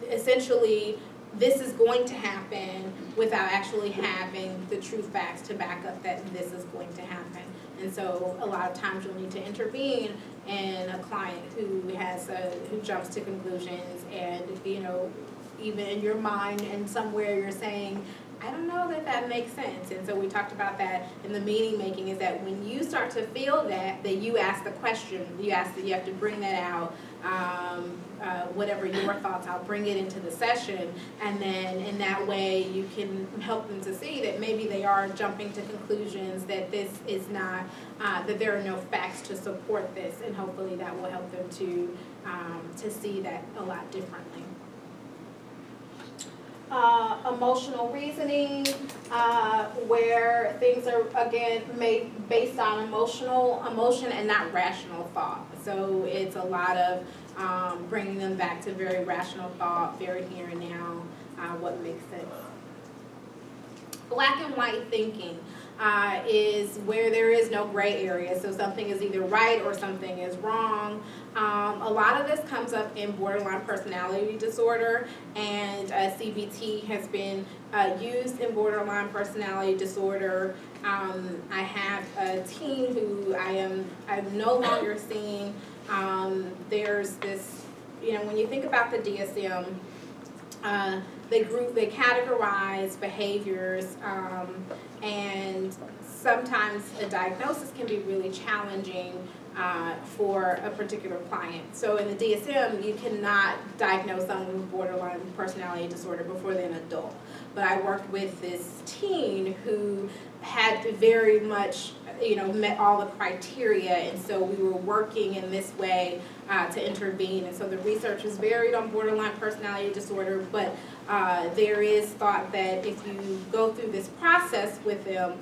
essentially this is going to happen without actually having the true facts to back up that this is going to happen. And so a lot of times you'll need to intervene in a client who who jumps to conclusions, and even in your mind and somewhere you're saying, I don't know that makes sense. And so we talked about that in the meaning making, is that when you start to feel that you ask the question, you have to bring that out, whatever your thoughts, I'll bring it into the session, and then in that way you can help them to see that maybe they are jumping to conclusions, that this is not, that there are no facts to support this, and hopefully that will help them to see that a lot differently. Emotional reasoning, where things are again made based on emotion and not rational thought. So it's a lot of bringing them back to very rational thought, very here and now, what makes sense. Black and white thinking is where there is no gray area. So something is either right or something is wrong. A lot of this comes up in borderline personality disorder, and CBT has been used in borderline personality disorder. I have a teen who I'm no longer seeing. There's this, when you think about the DSM, they categorize behaviors, and sometimes a diagnosis can be really challenging for a particular client. So in the DSM, you cannot diagnose someone with borderline personality disorder before they're an adult. But I worked with this teen who had very much, met all the criteria, and so we were working in this way to intervene. And so the research is varied on borderline personality disorder, but there is thought that if you go through this process with them,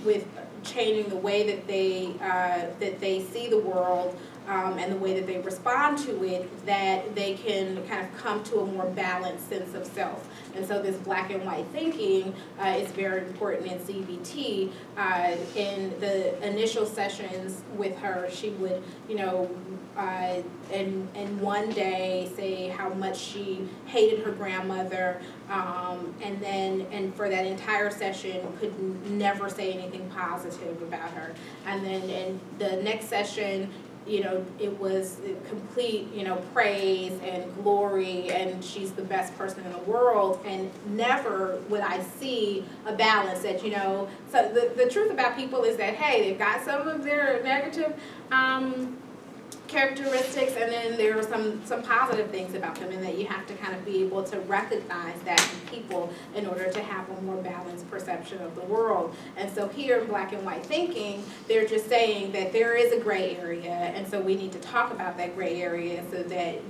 with changing the way that they see the world, and the way that they respond to it, that they can kind of come to a more balanced sense of self. And so this black and white thinking is very important in CBT. In the initial sessions with her, she would, in one day say how much she hated her grandmother, and for that entire session could never say anything positive about her. And then in the next session, it was complete, praise and glory, and she's the best person in the world, and never would I see a balance that, so the truth about people is that, hey, they've got some of their negative characteristics, and then there are some positive things about them, and that you have to kind of be able to recognize that in people in order to have a more balanced perception of the world. And so here in black and white thinking, they're just saying that there is a gray area, and so we need to talk about that gray area so that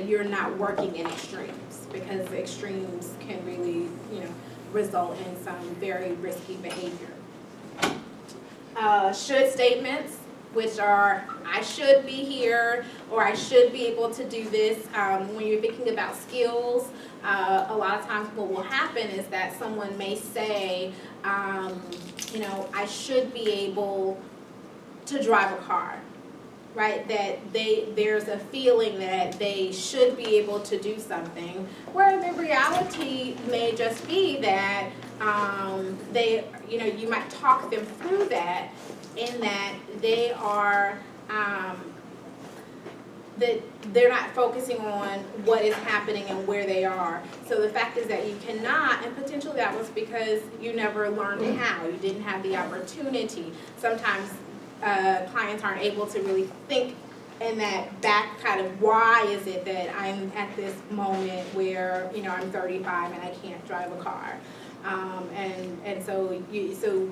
you're not working in extremes, because extremes can really result in some very risky behavior. Should statements, which are, I should be here, or I should be able to do this. When you're thinking about skills, a lot of times what will happen is that someone may say, I should be able to drive a car, right? That there's a feeling that they should be able to do something, where the reality may just be that you might talk them through that, in that they are that they're not focusing on what is happening and where they are. So the fact is that you cannot, and potentially that was because you never learned how, you didn't have the opportunity. Sometimes clients aren't able to really think in that back kind of, why is it that I'm at this moment where I'm 35 and I can't drive a car. And so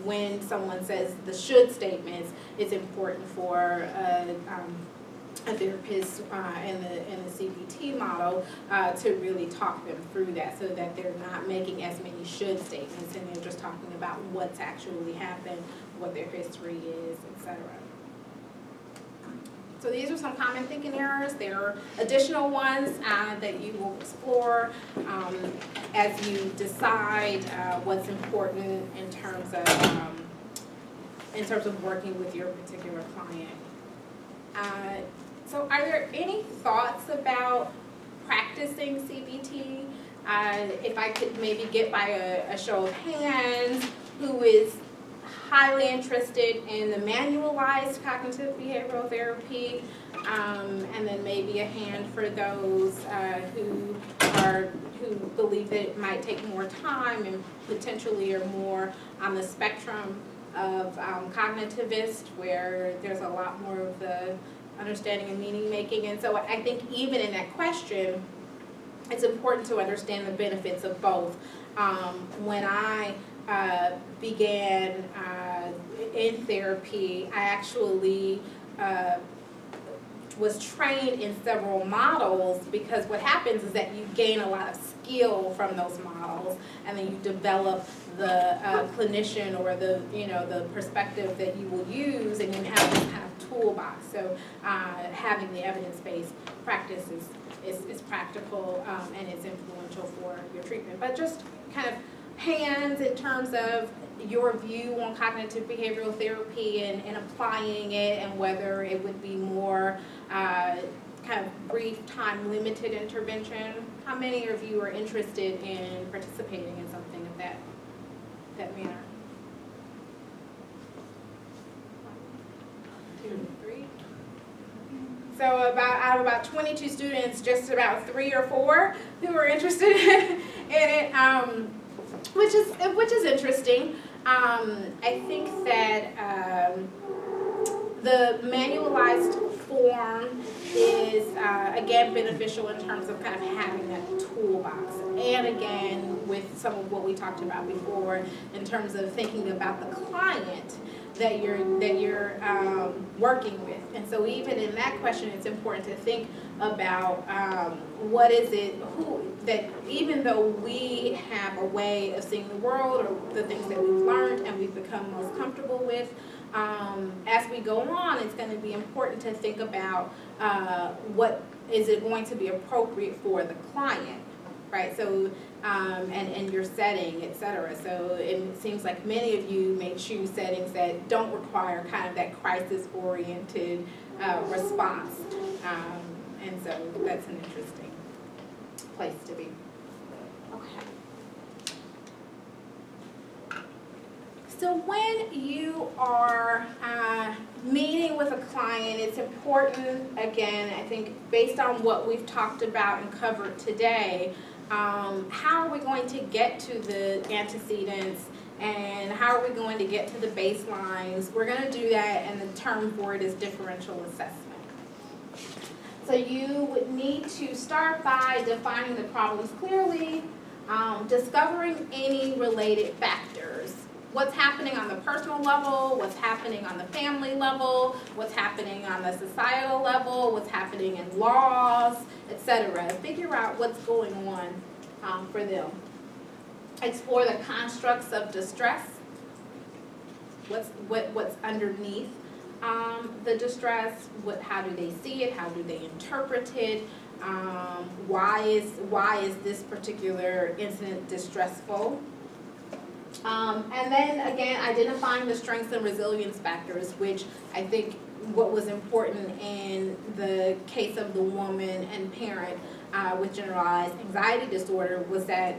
when someone says the should statements, it's important for a therapist in the CBT model to really talk them through that, so that they're not making as many should statements, and they're just talking about what's actually happened, what their history is, etc. So these are some common thinking errors. There are additional ones that you will explore as you decide what's important in terms of working with your particular client. So are there any thoughts about practicing CBT? If I could maybe get by a show of hands, who is highly interested in the manualized cognitive behavioral therapy, and then maybe a hand for those who believe that it might take more time and potentially are more on the spectrum of cognitivist, where there's a lot more of the understanding and meaning making. And so I think even in that question, it's important to understand the benefits of both. When I began in therapy, I actually was trained in several models, because what happens is that you gain a lot of skill from those models, and then you develop the clinician or the perspective that you will use, and you have this kind of toolbox. So having the evidence-based practice is practical and it's influential for your treatment. But just kind of hands in terms of your view on cognitive behavioral therapy and applying it, and whether it would be more kind of brief, time-limited intervention. How many of you are interested in participating in something of that manner? 2, 3. So out of about 22 students, just about 3 or 4 who are interested in it, which is interesting. I think that the manualized form is again beneficial in terms of kind of having that toolbox, and again with some of what we talked about before in terms of thinking about the client that you're working with. And so even in that question, it's important to think about what is it that even though we have a way of seeing the world or the things that we've learned and we've become most comfortable with, as we go on, it's going to be important to think about what is it going to be appropriate for the client, right? So, and your setting, et cetera. So it seems like many of you may choose settings that don't require kind of that crisis-oriented response. And so that's an interesting place to be. Okay. So when you are meeting with a client, it's important, again, I think based on what we've talked about and covered today, how are we going to get to the antecedents, and how are we going to get to the baselines? We're going to do that, and the term for it is differential assessment. So you would need to start by defining the problems clearly, discovering any related factors. What's happening on the personal level, what's happening on the family level, what's happening on the societal level, what's happening in laws, etc. Figure out what's going on for them. Explore the constructs of distress. What's underneath the distress? How do they see it? How do they interpret it? Why is this particular incident distressful? And then again, identifying the strengths and resilience factors, which I think what was important in the case of the woman and parent with generalized anxiety disorder was that,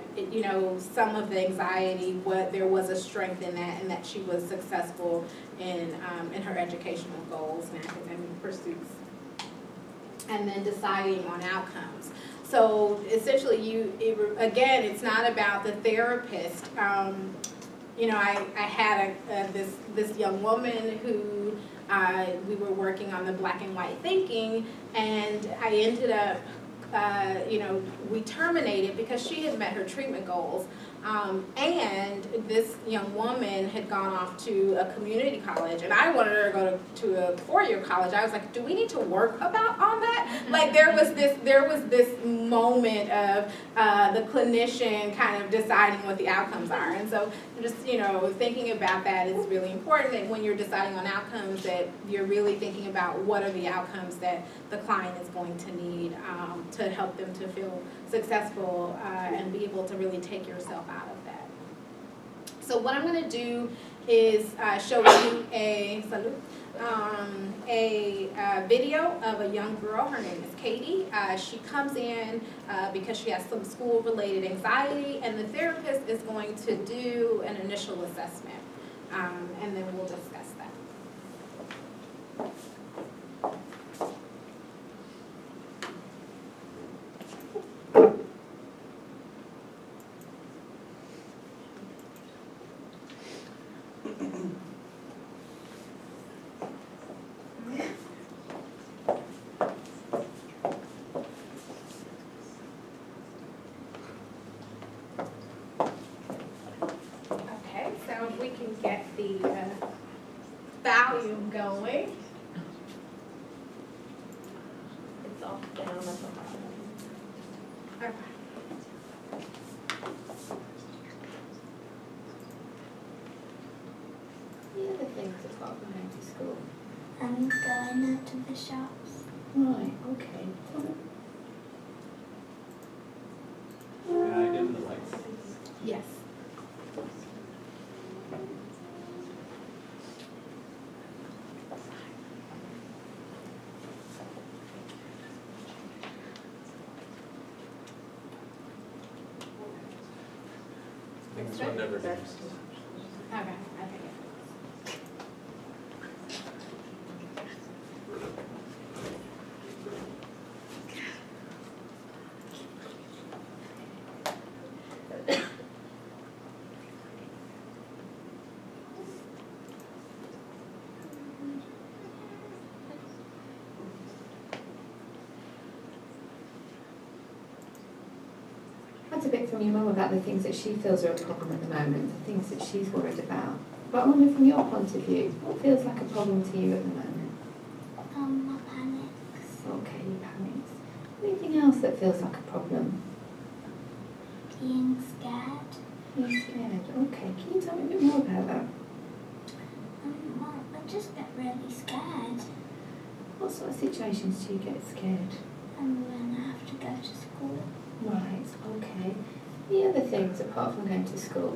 some of the anxiety, there was a strength in that, and that she was successful in her educational goals and academic pursuits. And then deciding on outcomes. So essentially, again, it's not about the therapist. I had this young woman who we were working on the black and white thinking, and I ended up we terminated because she had met her treatment goals. And this young woman had gone off to a community college, and I wanted her to go to a four-year college. I was like, do we need to work on that? Like there was this moment of the clinician kind of deciding what the outcomes are. And so just, thinking about that is really important, that when you're deciding on outcomes, that you're really thinking about what are the outcomes that the client is going to need to help them to feel successful and be able to really take yourself out of that. So what I'm going to do is show you a video of a young girl. Her name is Katie. She comes in because she has some school-related anxiety, and the therapist is going to do an initial assessment, and then we'll discuss that. Okay, so if we can get the volume going. It's off down at the bottom. Okay. The other things apart from going to school. I'm going out to the shops. Right, okay. Can I dim the lights? Yes. I think this one never dims. Okay, I think it. That's a bit from your mum about the things that she feels are a problem at the moment, the things that she's worried about. But I wonder from your point of view, what feels like a problem to you at the moment? My panics. Okay, you panics. Anything else that feels like a problem? Being scared. You're scared. Okay, can you tell me a bit more about that? Well, I just get really scared. What sort of situations do you get scared? And when I have to go to school. Right, okay. Any other things apart from going to school?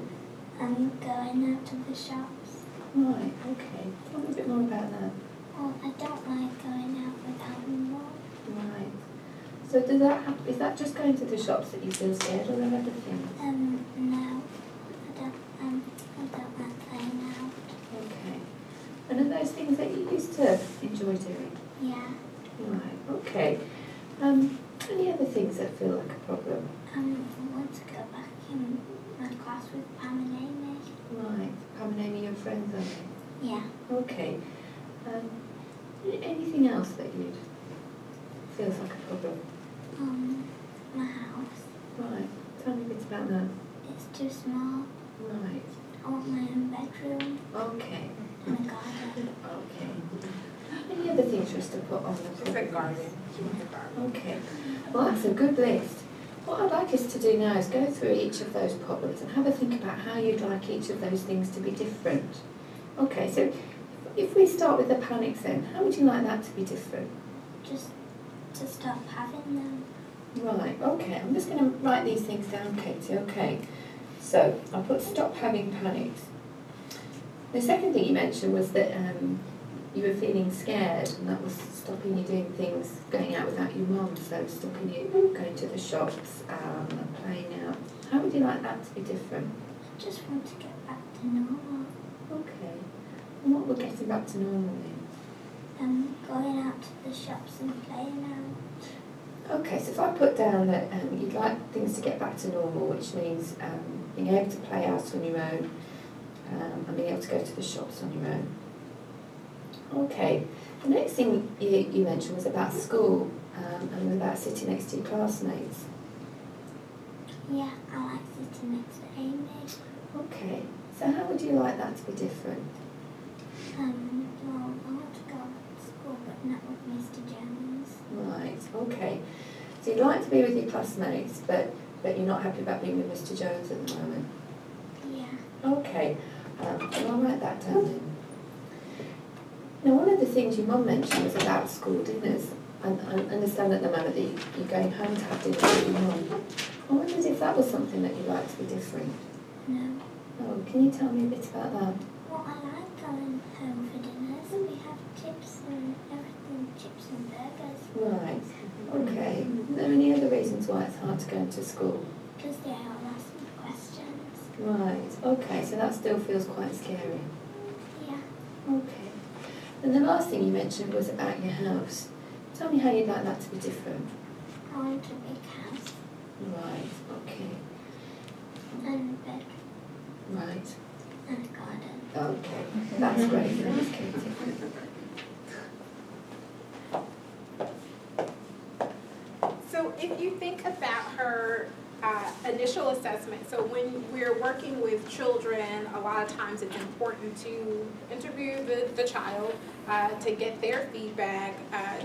I'm going out to the shops. Right, okay. Tell me a bit more about that. Well, I don't like going out without my mum. Right. So does that is that just going to the shops that you feel scared, or are there other things? No, I don't like playing out. Okay. And are those things that you used to enjoy doing? Yeah. Right, okay. Any other things that feel like a problem? I want to go back in my class with Pam and Amy. Right. Pam and Amy, your friends, are they? Yeah. Okay. Anything else that you feels like a problem? My house. Right. Tell me a bit about that. It's too small. Right. I want my own bedroom Okay. and a garden. Okay. Any other things just to put on the She said garden. She wants a garden. Okay. Well, that's a good list. What I'd like us to do now is go through each of those problems and have a think about how you'd like each of those things to be different. Okay, so if we start with the panics then, how would you like that to be different? Just to stop having them. Right, okay, I'm just going to write these things down, Katie, okay. So, I'll put stop having panics. The second thing you mentioned was that you were feeling scared, and that was stopping you doing things, going out without your mum, so stopping you going to the shops and playing out. How would you like that to be different? I just want to get back to normal. Okay. And what would getting back to normal mean? Going out to the shops and playing out. Okay, so if I put down that you'd like things to get back to normal, which means being able to play out on your own and being able to go to the shops on your own. Okay. The next thing you mentioned was about school, and about sitting next to your classmates. Yeah, I like sitting next to Amy. Okay. So how would you like that to be different? Well, I want to go to school, but not with Mr. Jones. Right, okay. So you'd like to be with your classmates, but you're not happy about being with Mr. Jones at the moment? Yeah. Okay, well, I'll write that down then. Now, one of the things your mum mentioned was about school dinners. I understand at the moment that you're going home to have dinner with your mum. I wondered if that was something that you'd like to be different. No. Oh, can you tell me a bit about that? Well, I like going home for dinners. We have chips and everything, chips and burgers. Right, okay. Are there any other reasons why it's hard to go into school? Because they all ask me questions. Right, okay, so that still feels quite scary. Yeah. Okay. And the last thing you mentioned was about your house. Tell me how you'd like that to be different. I want a big house Right, okay. and a bedroom Right, and a garden. okay. That's great, thanks, Katie. So if you think about her initial assessment, so when we're working with children, a lot of times it's important to interview the child, to get their feedback,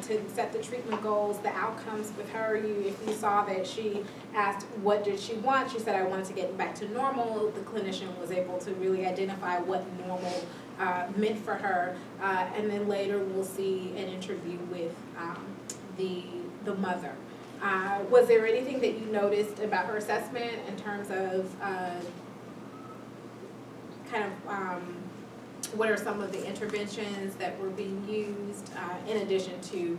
to set the treatment goals, the outcomes with her. If you saw that she asked what did she want, she said I wanted to get back to normal. The clinician was able to really identify what normal meant for her, and then later we'll see an interview with the mother. Was there anything that you noticed about her assessment in terms of what are some of the interventions that were being used in addition to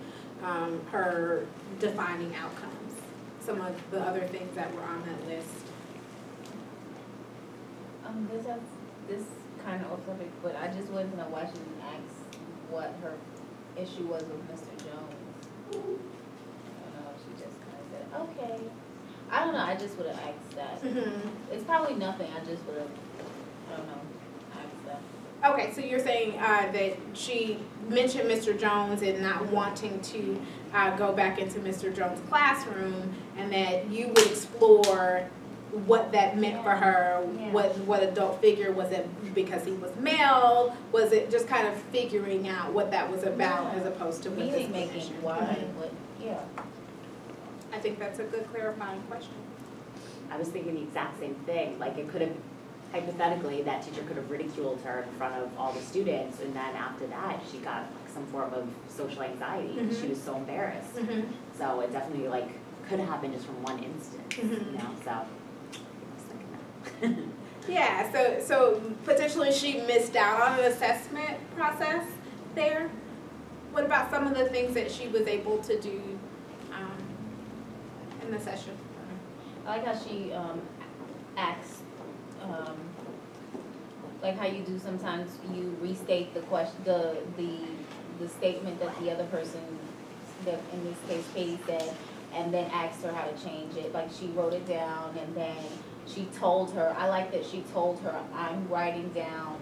her defining outcomes? Some of the other things that were on that list. This kind of off topic, but I just wanted to know why she didn't ask what her issue was with Mr. Jones. I don't know, she just kind of said, okay. I don't know, I just would have asked that. It's probably nothing, I just would have, I don't know, asked that. Okay, so you're saying that she mentioned Mr. Jones and not wanting to go back into Mr. Jones' classroom, and that you would explore what that meant for her, Yeah. what adult figure, was it because he was male, was it just kind of figuring out what that was about as opposed to what this Meaning making, position? why, what, yeah. I think that's a good clarifying question. I was thinking the exact same thing, like it could have, hypothetically, that teacher could have ridiculed her in front of all the students, and then after that, she got like some form of social anxiety, because she was so embarrassed. So it definitely like could have happened just from one instance, you know, so I was thinking that. Yeah, so potentially she missed out on an assessment process there. What about some of the things that she was able to do in the session? I like how she asks, like how you do sometimes, you restate the question, the statement that the other person, that in this case Katie said, and then asked her how to change it. Like she wrote it down and then she told her, I like that she told her, I'm writing down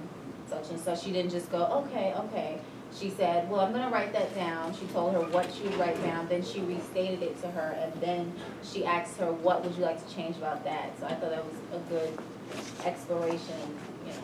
such and such. She didn't just go, okay, okay. She said, well, I'm gonna write that down. She told her what she would write down, then she restated it to her, and then she asked her, what would you like to change about that? So I thought that was a good exploration, you know.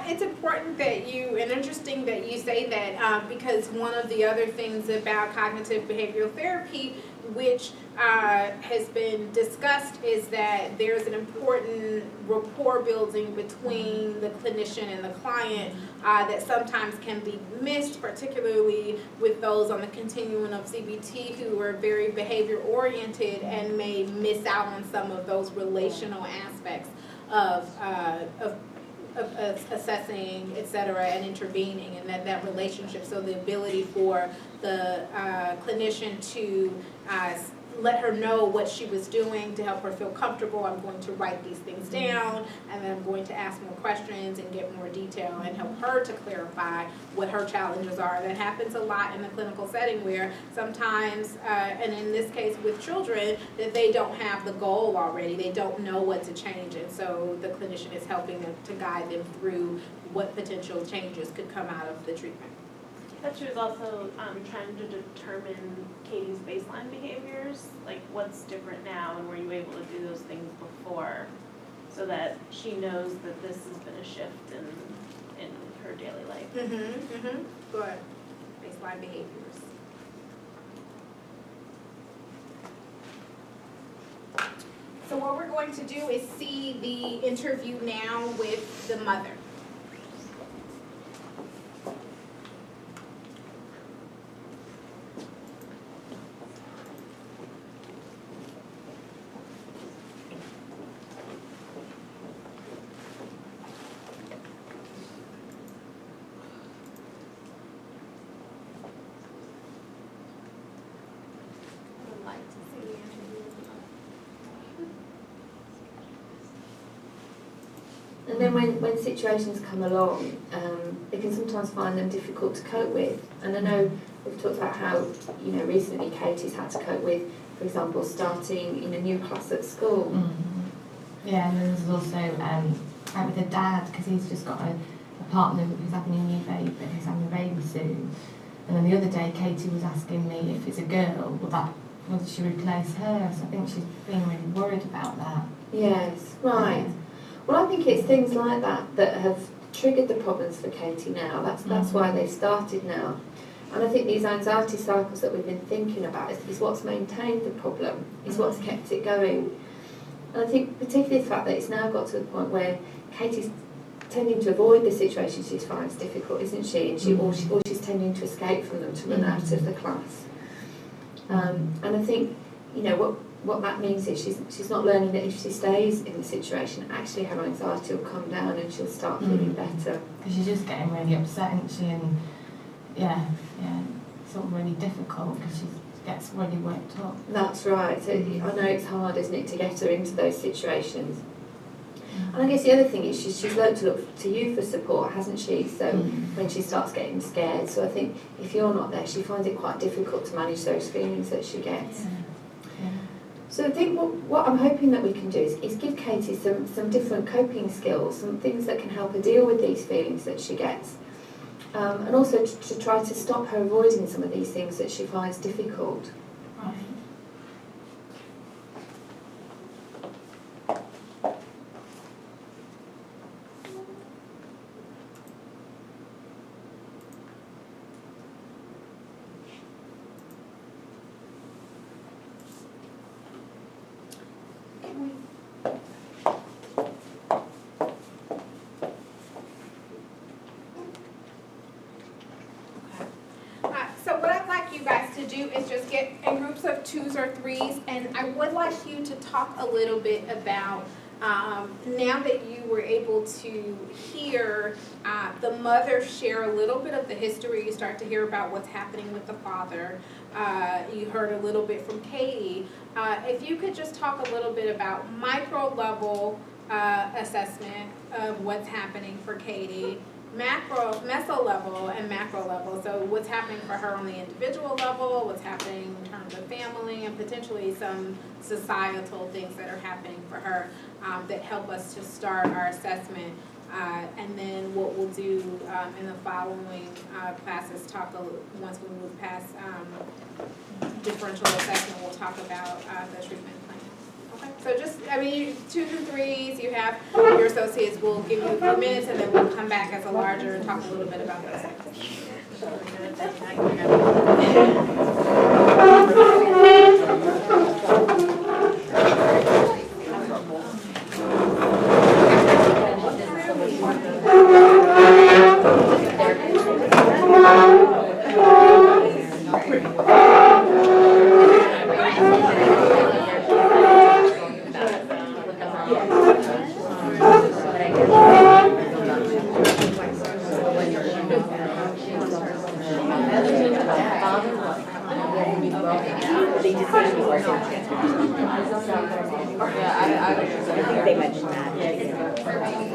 It's important that you, and interesting that you say that, because one of the other things about cognitive behavioral therapy, which has been discussed, is that there's an important rapport building between the clinician and the client that sometimes can be missed, particularly with those on the continuum of CBT who are very behavior oriented and may miss out on some of those relational aspects of assessing, et cetera, and intervening, and that relationship. So the ability for the clinician to let her know what she was doing to help her feel comfortable. I'm going to write these things down, and then I'm going to ask more questions and get more detail and help her to clarify what her challenges are. That happens a lot in the clinical setting where sometimes, and in this case with children, that they don't have the goal already. They don't know what to change, and so the clinician is helping them to guide them through what potential changes could come out of the treatment. But she was also trying to determine Katie's baseline behaviors, like what's different now and were you able to do those things before? So that she knows that this has been a shift in her daily life. Good. Baseline behaviors. So what we're going to do is see the interview now with the mother. I would like to see the interview with the mother. And then when situations come along, they can sometimes find them difficult to cope with. And I know we've talked about how, you know, recently Katie's had to cope with, for example, starting in a new class at school. Yeah, and then there's also like with her dad, because he's just got a partner who's having a new baby, who's having a baby soon. And then the other day, Katie was asking me if it's a girl, will she replace her? So I think she's being really worried about that. Yes, right. Well, I think it's things like that have triggered the problems for Katie now. That's why they've started now. And I think these anxiety cycles that we've been thinking about is what's maintained the problem, is what's kept it going. And I think particularly the fact that it's now got to the point where Katie's tending to avoid the situation she finds difficult, isn't she? And or she's tending to escape from them, to run out of the class. And I think, you know, what that means is she's not learning that if she stays in the situation, actually her anxiety will come down and she'll start feeling better. Because she's just getting really upset, isn't she? And yeah, it's sort of really difficult because she gets really worked up. That's right. So I know it's hard, isn't it, to get her into those situations. And I guess the other thing is she's learned to look to you for support, hasn't she? So when she starts getting scared, so I think if you're not there, she finds it quite difficult to manage those feelings that she gets. Yeah. So I think what I'm hoping that we can do is give Katie some different coping skills, some things that can help her deal with these feelings that she gets. And also to try to stop her avoiding some of these things that she finds difficult. Right. So what I'd like you guys to do is just get in groups of 2s or 3s, and I would like you to talk a little bit about, now that you were able to hear the mother share a little bit of the history, you start to hear about what's happening with the father. You heard a little bit from Katie. If you could just talk a little bit about micro level assessment of what's happening for Katie, meso level and macro level. So what's happening for her on the individual level, what's happening in terms of family, and potentially some societal things that are happening for her that help us to start our assessment. And then what we'll do in the following classes, once we move past differential assessment, we'll talk about the treatment plan. Okay, so just, 2s and 3s, you have your associates, will give you a few minutes, and then we'll come back as a larger and talk a little bit about those things.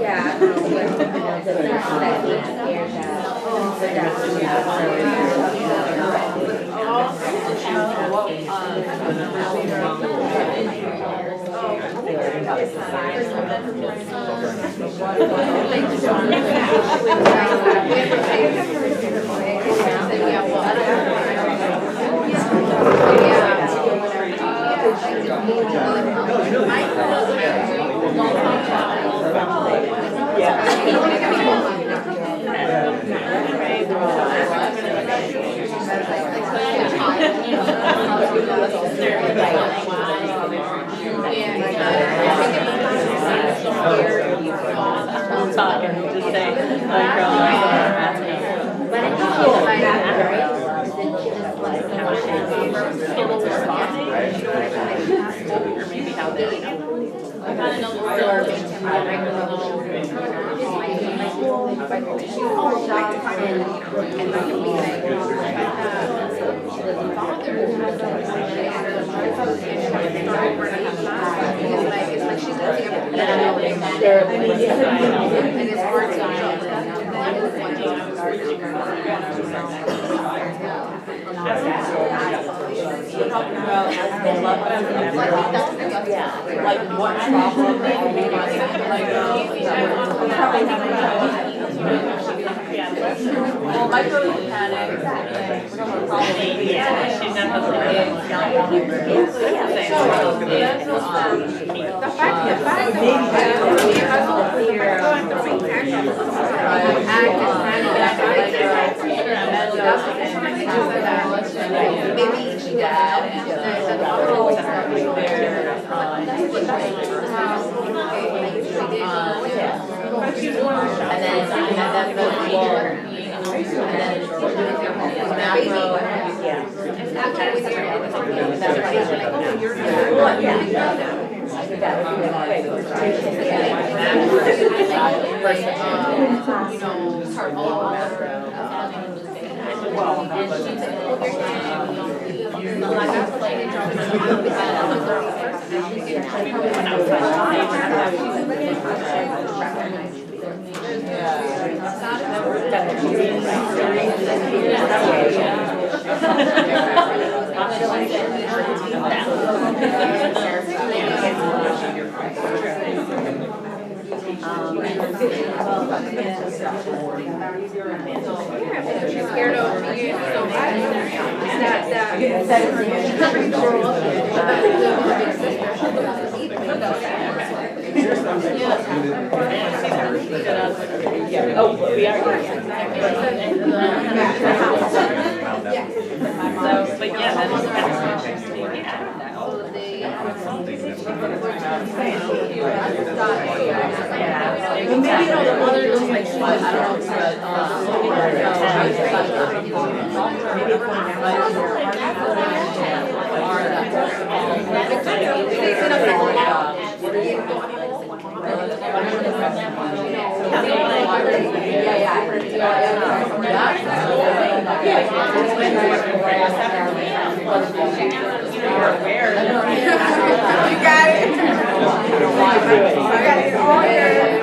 Yeah. Well, micro-mechanics, maybe she dad and she's scared of you so Oh, we are. So, but yeah, that's maybe no, the mother just like, I don't You got it. I got it all here.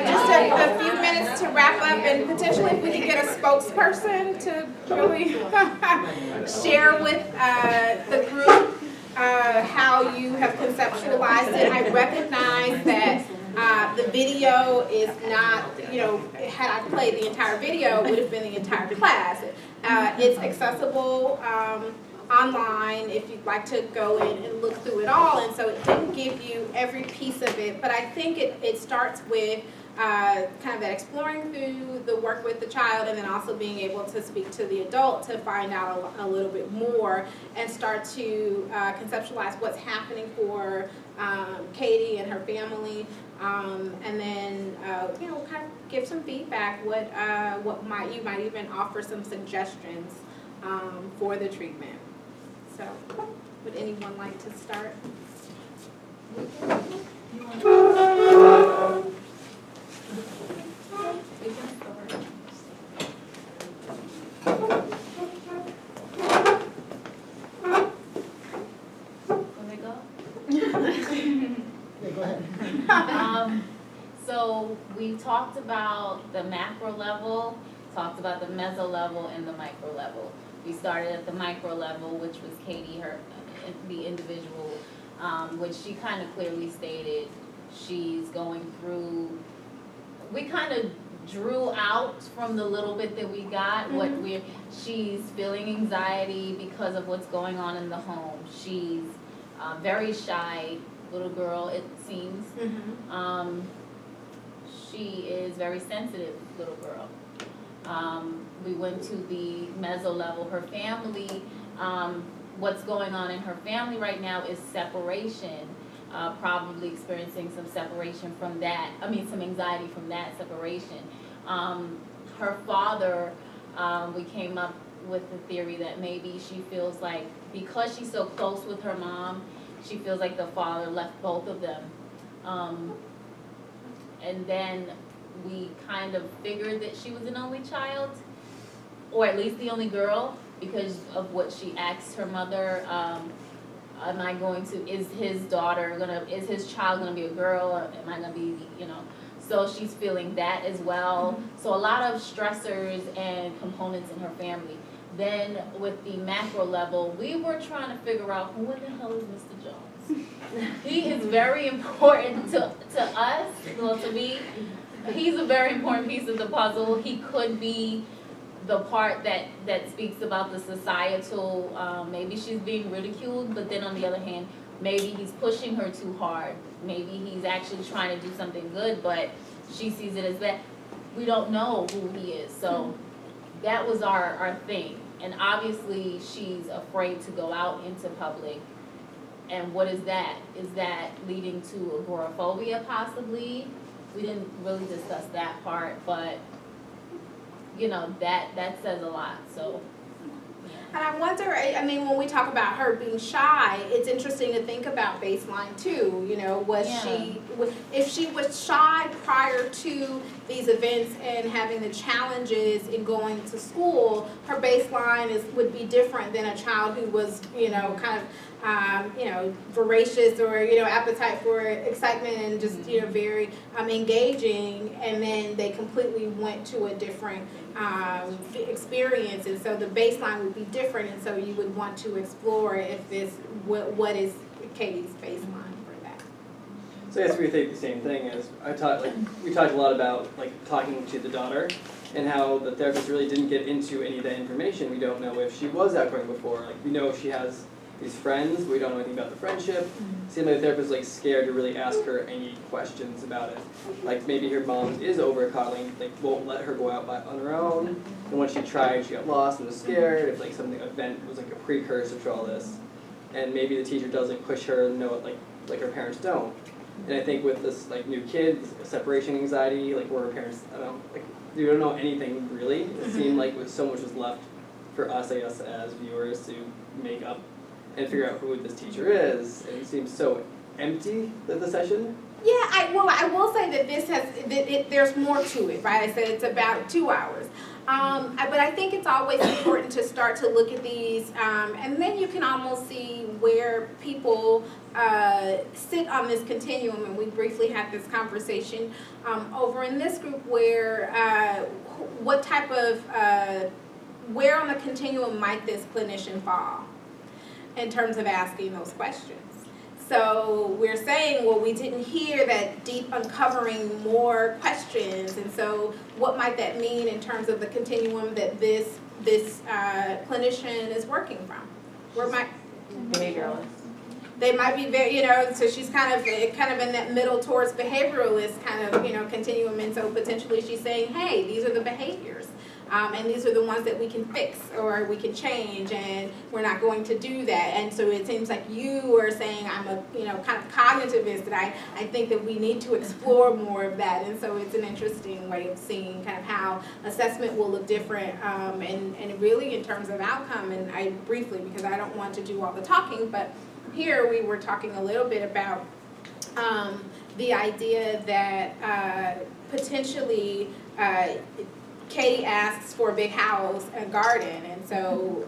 Just a few minutes to wrap up, and potentially if we can get a spokesperson to really share with the group how you have conceptualized it. I recognize that the video is not, had I played the entire video, it would have been the entire class. It's accessible online if you'd like to go in and look through it all, and so it didn't give you every piece of it, but I think it starts with kind of that exploring through the work with the child, and then also being able to speak to the adult to find out a little bit more and start to conceptualize what's happening for Katie and her family, and then kind of give some feedback. What you might even offer some suggestions for the treatment. So, would anyone like to start? So we talked about the macro level, talked about the meso level, and the micro level. We started at the micro level, which was Katie, the individual, which she kind of clearly stated she's going through. We kind of drew out from the little bit that we got she's feeling anxiety because of what's going on in the home. She's very shy little girl, it seems. She is very sensitive little girl. We went to the meso level. Her family, what's going on in her family right now is separation. probably experiencing some separation from that, some anxiety from that separation. Her father, we came up with the theory that maybe she feels like, because she's so close with her mom, she feels like the father left both of them. And then we kind of figured that she was an only child, or at least the only girl, because of what she asked her mother, is his child gonna be a girl, or am I gonna be, so she's feeling that as well. So a lot of stressors and components in her family. Then with the macro level, we were trying to figure out who in the hell is Mr. Jones? He is very important to us, well, to me. He's a very important piece of the puzzle. He could be the part that speaks about the societal, maybe she's being ridiculed, but then on the other hand, maybe he's pushing her too hard. Maybe he's actually trying to do something good, but she sees it as bad. We don't know who he is, so that was our thing. And obviously, she's afraid to go out into public. And what is that? Is that leading to agoraphobia possibly? We didn't really discuss that part, but that says a lot, so. And I wonder, when we talk about her being shy, it's interesting to think about baseline too, if she was shy prior to these events and having the challenges in going to school, her baseline would be different than a child who was, voracious or, appetite for excitement and just, very engaging, and then they completely went to a different experience, and so the baseline would be different, and so you would want to explore what is Katie's baseline for that. So I guess we think the same thing as we talked a lot about talking to the daughter and how the therapist really didn't get into any of that information. We don't know if she was outgoing before. We know she has these friends, but we don't know anything about the friendship. Seemed like the therapist was scared to really ask her any questions about it. Maybe her mom is over coddling, won't let her go out on her own. And when she tried, she got lost and was scared. If something event was a precursor to all this, and maybe the teacher does push her and know it like her parents don't. And I think with this new kid, separation anxiety, where her parents, you don't know anything really. It seemed like so much was left for us, I guess, as viewers to make up and figure out who this teacher is. And it seems so empty, the session. Yeah, I will say that there's more to it, right? I said it's about 2 hours. But I think it's always important to start to look at these, and then you can almost see where people sit on this continuum, and we briefly had this conversation over in this group where what type of, where on the continuum might this clinician fall in terms of asking those questions. So we're saying, well, we didn't hear that deep uncovering more questions, and so what might that mean in terms of the continuum that this clinician is working from? Where might Behavioralist. they might be very, so she's kind of in that middle towards behavioralist kind of, continuum, and so potentially she's saying, hey, these are the behaviors. And these are the ones that we can fix or we can change, and we're not going to do that. And so it seems like you are saying I'm a kind of cognitivist, and I think that we need to explore more of that. And so it's an interesting way of seeing kind of how assessment will look different, and really in terms of outcome. And I briefly, because I don't want to do all the talking, but here we were talking a little bit about the idea that potentially Katie asks for a big house and garden, and so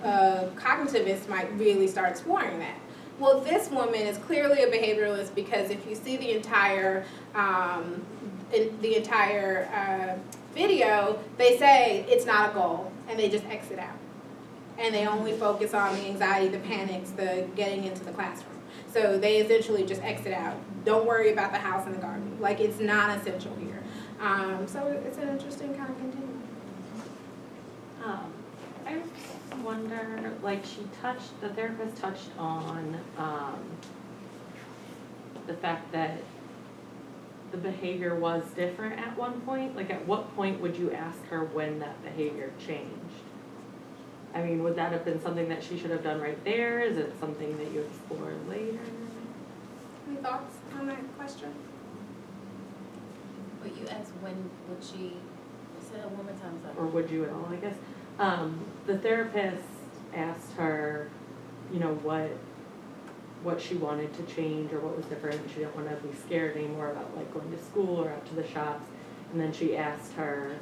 cognitivists might really start exploring that. Well, this woman is clearly a behavioralist, because if you see the entire video, they say it's not a goal, and they just exit out. And they only focus on the anxiety, the panics, the getting into the classroom. So they essentially just exit out. Don't worry about the house and the garden. It's non-essential here. So it's an interesting kind of continuum. I just wonder, the therapist touched on the fact that the behavior was different at one point. At what point would you ask her when that behavior changed? Would that have been something that she should have done right there? Is it something that you explore later? Any thoughts on that question? But you asked when would she, say that one more time, sorry. Or would you at all, I guess? The therapist asked her, you know, what she wanted to change or what was different. She didn't want to be scared anymore about like going to school or out to the shops. And then she asked her,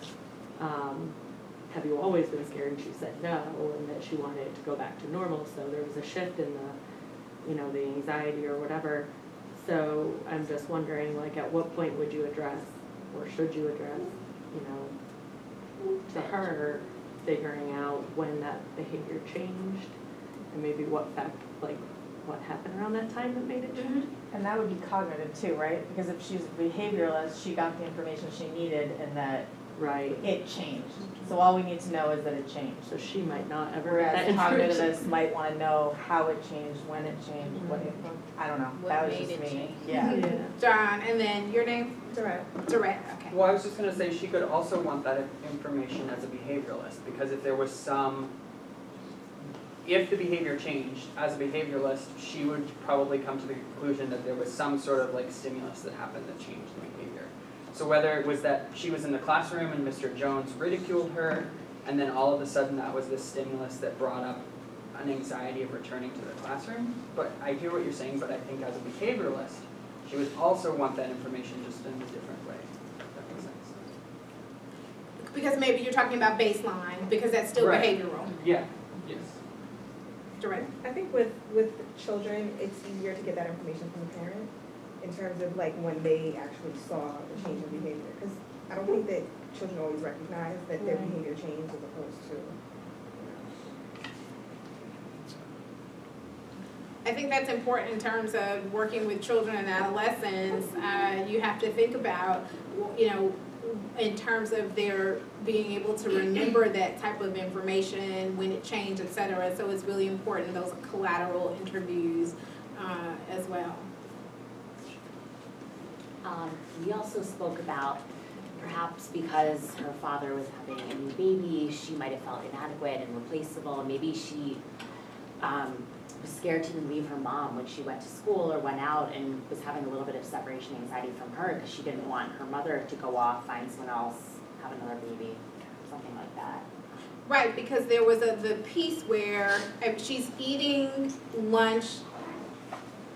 have you always been scared? And she said no, and that she wanted it to go back to normal. So there was a shift in the, you know, the anxiety or whatever. So I'm just wondering, like, at what point would you address, or should you address, you know, to her, figuring out when that behavior changed, and maybe what what happened around that time that made it change? And that would be cognitive too, right? Because if she's a behavioralist, she got the information she needed and that Right. it changed. So all we need to know is that it changed. So she might not ever get that Whereas information. cognitivists might want to know how it changed, when it changed, what it, I don't know. What That was made just it me. change? Yeah. Yeah. John, and then your name? Direct. Direct, okay. Well, I was just gonna say, she could also want that information as a behavioralist, because if there was if the behavior changed, as a behavioralist, she would probably come to the conclusion that there was some sort of like stimulus that happened that changed the behavior. So whether it was that she was in the classroom and Mr. Jones ridiculed her, and then all of a sudden that was this stimulus that brought up an anxiety of returning to the classroom. But I hear what you're saying, but I think as a behavioralist, she would also want that information just in a different way. If that makes sense. Because maybe you're talking about baseline, because that's still Right. behavioral. Yeah, yes. Direct. I think with children, it's easier to get that information from the parent in terms of like when they actually saw the change in behavior. Because I don't think that children always recognize that their behavior changed as opposed to, I think that's important in terms of working with children and adolescents. You have to think about, you know, in terms of their being able to remember that type of information, when it changed, et cetera. So it's really important, those collateral interviews as well. We also spoke about perhaps because her father was having a new baby, she might have felt inadequate and replaceable. Maybe she was scared to even leave her mom when she went to school or went out, and was having a little bit of separation anxiety from her because she didn't want her mother to go off, find someone else, have another baby, something like that. Right, because there was the piece where she's eating lunch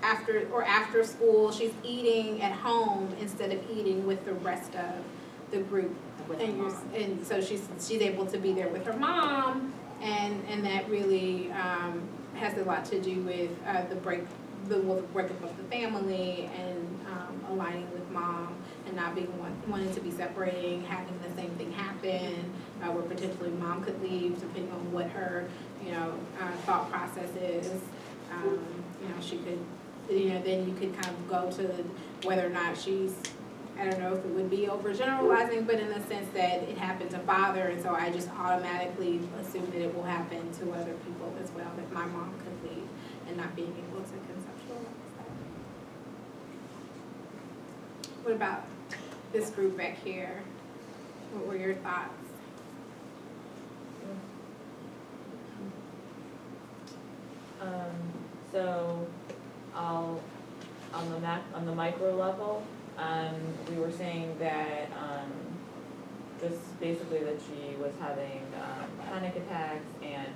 after school, she's eating at home instead of eating with the rest of the group. With her mom. And so she's able to be there with her mom, and that really has a lot to do with the breakup of the family, and aligning with mom, and not being wanting to be separating, having the same thing happen, where potentially mom could leave depending on what her thought process is. She could, then you could kind of go to whether or not she's, I don't know if it would be overgeneralizing, but in the sense that it happened to father, and so I just automatically assume that it will happen to other people as well, that my mom could leave, and not being able to conceptualize that. What about this group back here? What were your thoughts? So on the micro level, we were saying that, just basically that she was having, panic attacks, and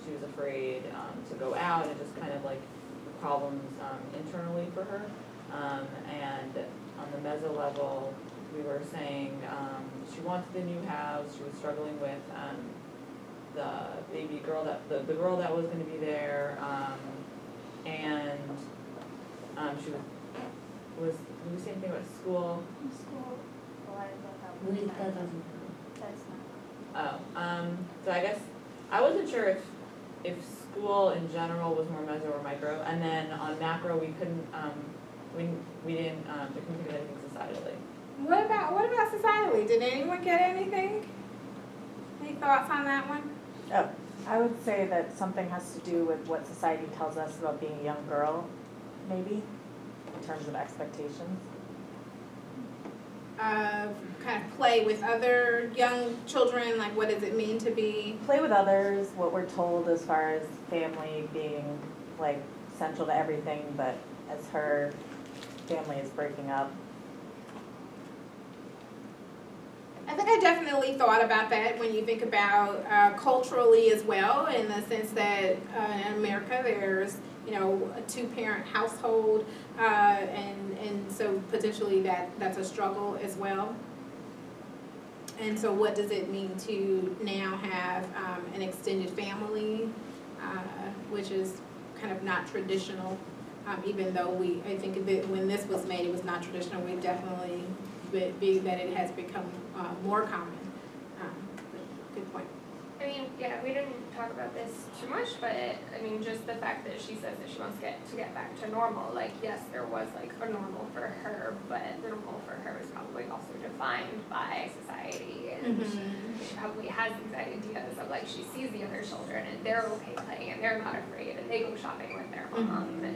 she was afraid, to go out, and just kind of like problems, internally for her. And on the meso level, we were saying, she wanted the new house, she was struggling with, the baby girl the girl that was gonna be there, and, she was you were saying anything about school? School, well, I thought that was that's not. Oh, so I guess, I wasn't sure if school in general was more meso or micro, and then on macro, we couldn't, we didn't, we couldn't think of anything societally. What about societally? Did anyone get anything? Any thoughts on that one? Oh, I would say that something has to do with what society tells us about being a young girl, maybe, in terms of expectations. Kind of play with other young children, like what does it mean to be? Play with others, what we're told as far as family being like central to everything, but as her family is breaking up. I think I definitely thought about that when you think about culturally as well, in the sense that in America there's, you know, a two-parent household, and so potentially that's a struggle as well. And so what does it mean to now have an extended family, which is kind of not traditional, even though I think that when this was made, it was not traditional. We definitely be that it has become more common. Good point. I mean, yeah, we didn't talk about this too much, but I mean, just the fact that she says that she wants to get back to normal, like, yes, there was like a normal for her, but the normal for her is probably also defined by society, and she probably has these ideas of like, she sees the other children and they're okay playing and they're not afraid and they go shopping with their mom, and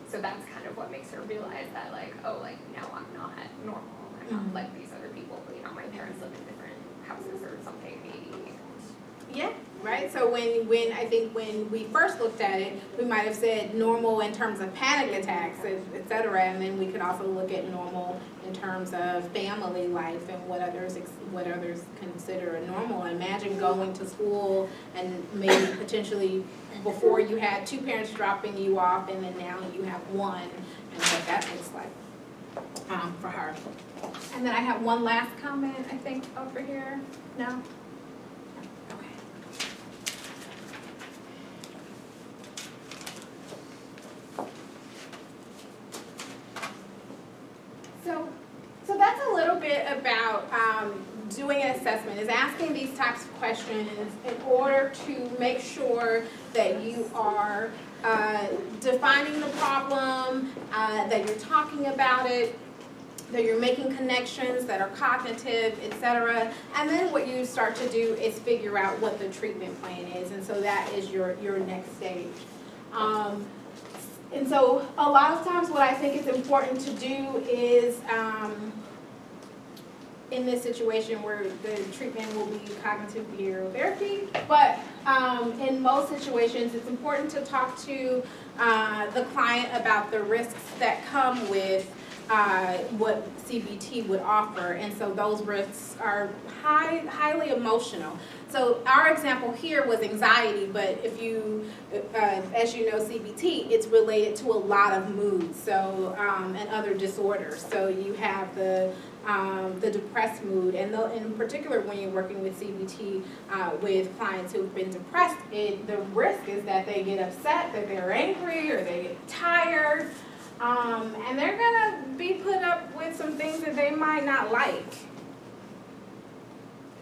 so that's kind of what makes her realize that like, oh, like, no, I'm not normal, I'm not like these other people, you know, my parents live in different houses or something maybe. Yeah, right. So when I think when we first looked at it, we might have said normal in terms of panic attacks, et cetera, and then we could also look at normal in terms of family life and what others consider a normal. Imagine going to school and maybe potentially before you had two parents dropping you off, and then now you have one, and what that looks like for her. And then I have one last comment, I think, over here. No? So that's a little bit about doing an assessment, is asking these types of questions in order to make sure that you are defining the problem, that you're talking about it, that you're making connections that are cognitive, et cetera. And then what you start to do is figure out what the treatment plan is, and so that is your next stage. And so a lot of times what I think is important to do is, in this situation where the treatment will be cognitive behavioral therapy, but in most situations it's important to talk to the client about the risks that come with what CBT would offer, and so those risks are highly emotional. So our example here was anxiety, but if you, as you know, CBT, it's related to a lot of moods, so and other disorders. So you have the depressed mood, and in particular when you're working with CBT with clients who've been depressed, the risk is that they get upset, that they're angry, or they get tired. And they're gonna be put up with some things that they might not like.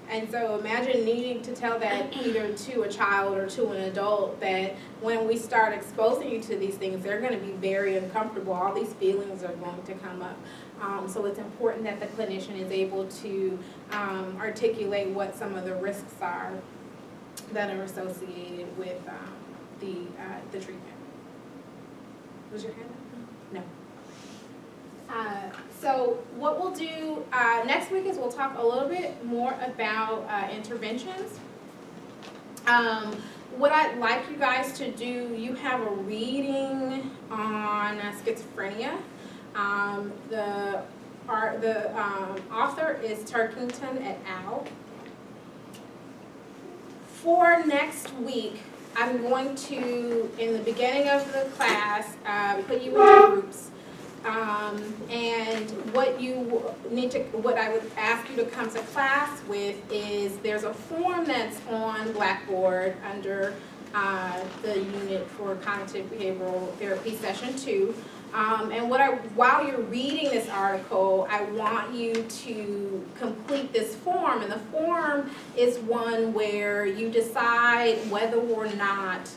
And so imagine needing to tell that either to a child or to an adult that when we start exposing you to these things, they're gonna be very uncomfortable. All these feelings are going to come up. So it's important that the clinician is able to articulate what some of the risks are that are associated with the treatment. Was your hand up? No. So what we'll do next week is we'll talk a little bit more about interventions. What I'd like you guys to do, you have a reading on schizophrenia. The author is Turkington et al. For next week, I'm going to, in the beginning of the class, put you in groups. And what I would ask you to come to class with is there's a form that's on Blackboard under the unit for cognitive behavioral therapy session 2. And while you're reading this article, I want you to complete this form. And the form is one where you decide whether or not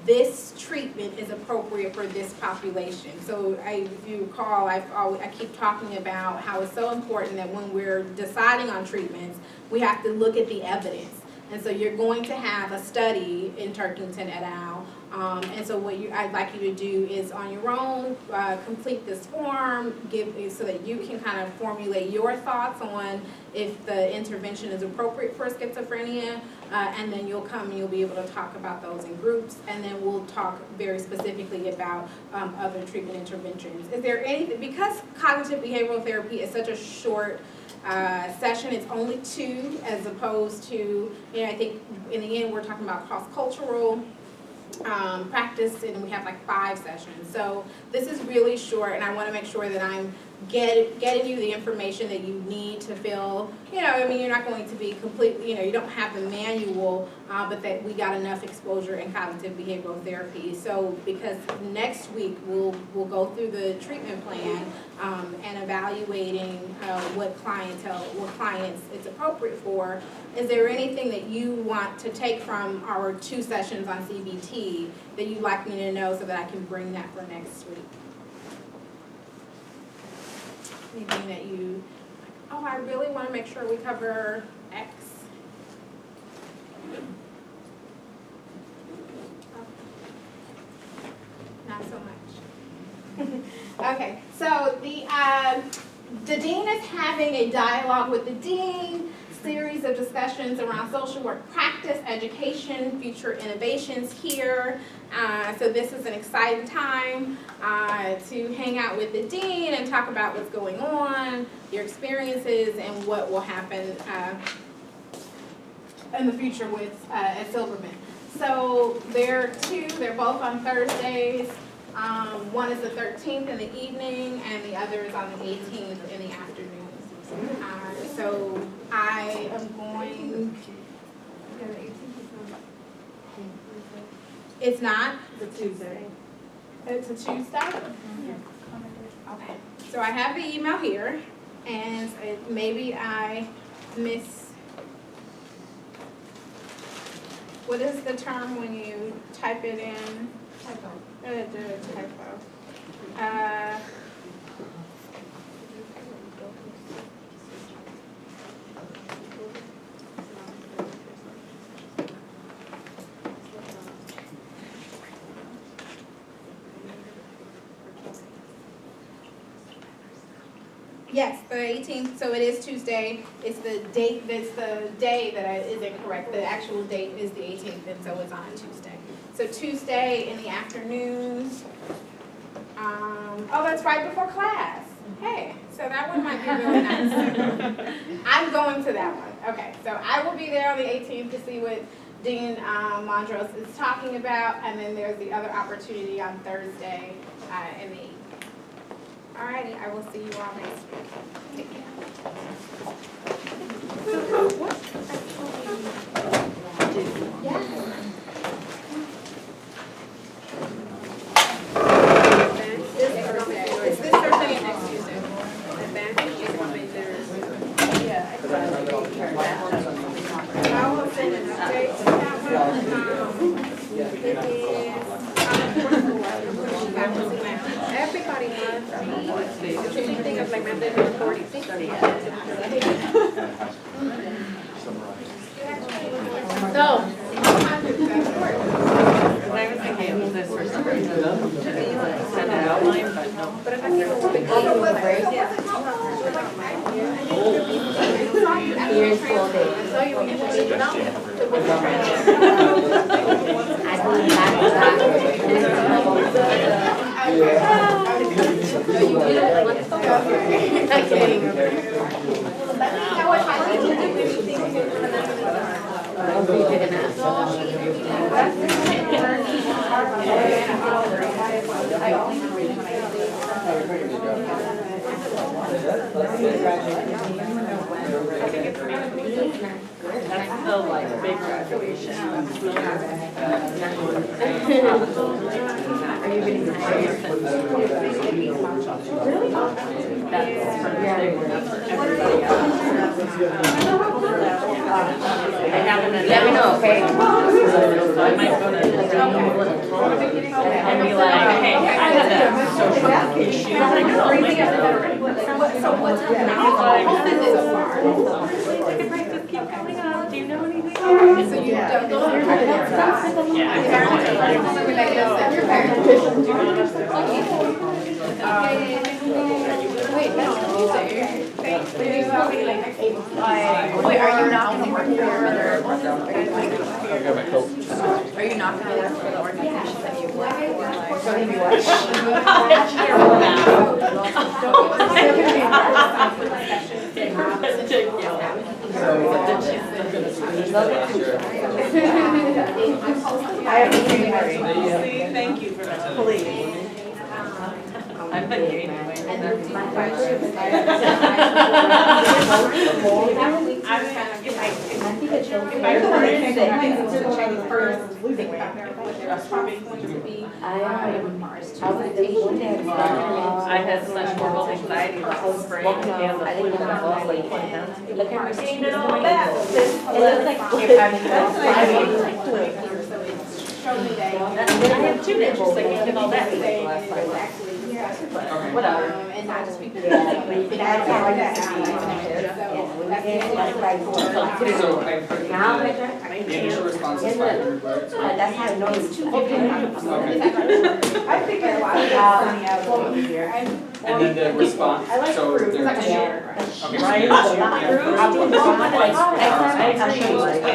this treatment is appropriate for this population. So if you recall, I keep talking about how it's so important that when we're deciding on treatments, we have to look at the evidence. And so you're going to have a study in Turkington et al. And so what I'd like you to do is on your own, complete this form, so that you can kind of formulate your thoughts on if the intervention is appropriate for schizophrenia. And then you'll come and you'll be able to talk about those in groups, and then we'll talk very specifically about other treatment interventions. Is there anything, because cognitive behavioral therapy is such a short session, it's only 2 as opposed to, I think in the end we're talking about cross-cultural practice, and we have like 5 sessions. So this is really short, and I want to make sure that I'm getting you the information that you need to feel, you're not going to be completely, you don't have the manual, but that we got enough exposure in cognitive behavioral therapy. So because next week we'll go through the treatment plan and evaluating what clients it's appropriate for. Is there anything that you want to take from our 2 sessions on CBT that you'd like me to know so that I can bring that for next week? Anything that you, I really want to make sure we cover X. Not so much. Okay, so the dean is having a dialogue with the dean, series of discussions around social work practice, education, future innovations here. So this is an exciting time to hang out with the dean and talk about what's going on, your experiences, and what will happen in the future with at Silverman. So they're both on Thursdays. One is the 13th in the evening, and the other is on the 18th in the afternoon. So I am going. It's not? It's a Tuesday. It's a Tuesday? Okay. So I have the email here, and maybe I miss. What is the term when you type it in? Typo. Typo. Yes, the 18th, so it is Tuesday. It's the date, that's the day that is incorrect. The actual date is the 18th, and so it's on a Tuesday. So Tuesday in the afternoon. That's right before class. Hey, so that one might be really nice. I'm going to that one. Okay, so I will be there on the 18th to see what Dean Mondros is talking about, and then there's the other opportunity on Thursday in the evening. Alrighty, I will see you all next week. Take care. It's this Thursday and next Tuesday. I will send an update to that one. Everybody has the same thing as like mandatory reporting. So, I was thinking of this for some reason, send an outline, but no. But if I can Here's full day. so you need to know. That's the like big graduation. Are you reading everybody else. I haven't. Let me know, okay? So I might go to and be like, hey, I had a social issue. So what's happening? How long is it so far? Ticket prices keep going up. Do you know anything? So you don't go to your parents' house. Wait, no. Wait, are you not gonna work there? I got my coat. Are you not gonna work for the organization that you work Thank you for that. Please. I've been gaining weight. I had such horrible anxiety from spring and the flu that I lost like 20 pounds. Look at her. You know, that, It looks like if I have 2 days, just like you did all that. Whatever. And not just people. That's how I used to be. So I put the initial response is 500 words. That's how I know it's too. Okay. I figured a lot of that over here. And then the response, so there's two. Okay, so you have two. I'll show you. Like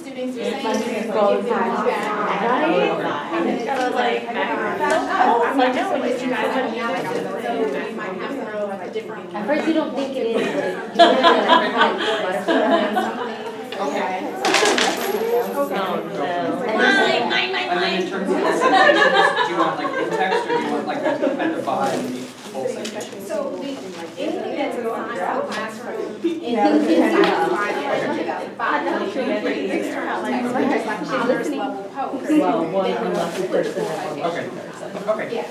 Students are saying. At first you don't think it is, but And then in terms of the sentences, do you want like in text or do you want like at the bottom, the whole sentence? So anything that's in the classroom, honors level post. Well, one unlucky person. Okay, okay. Yeah.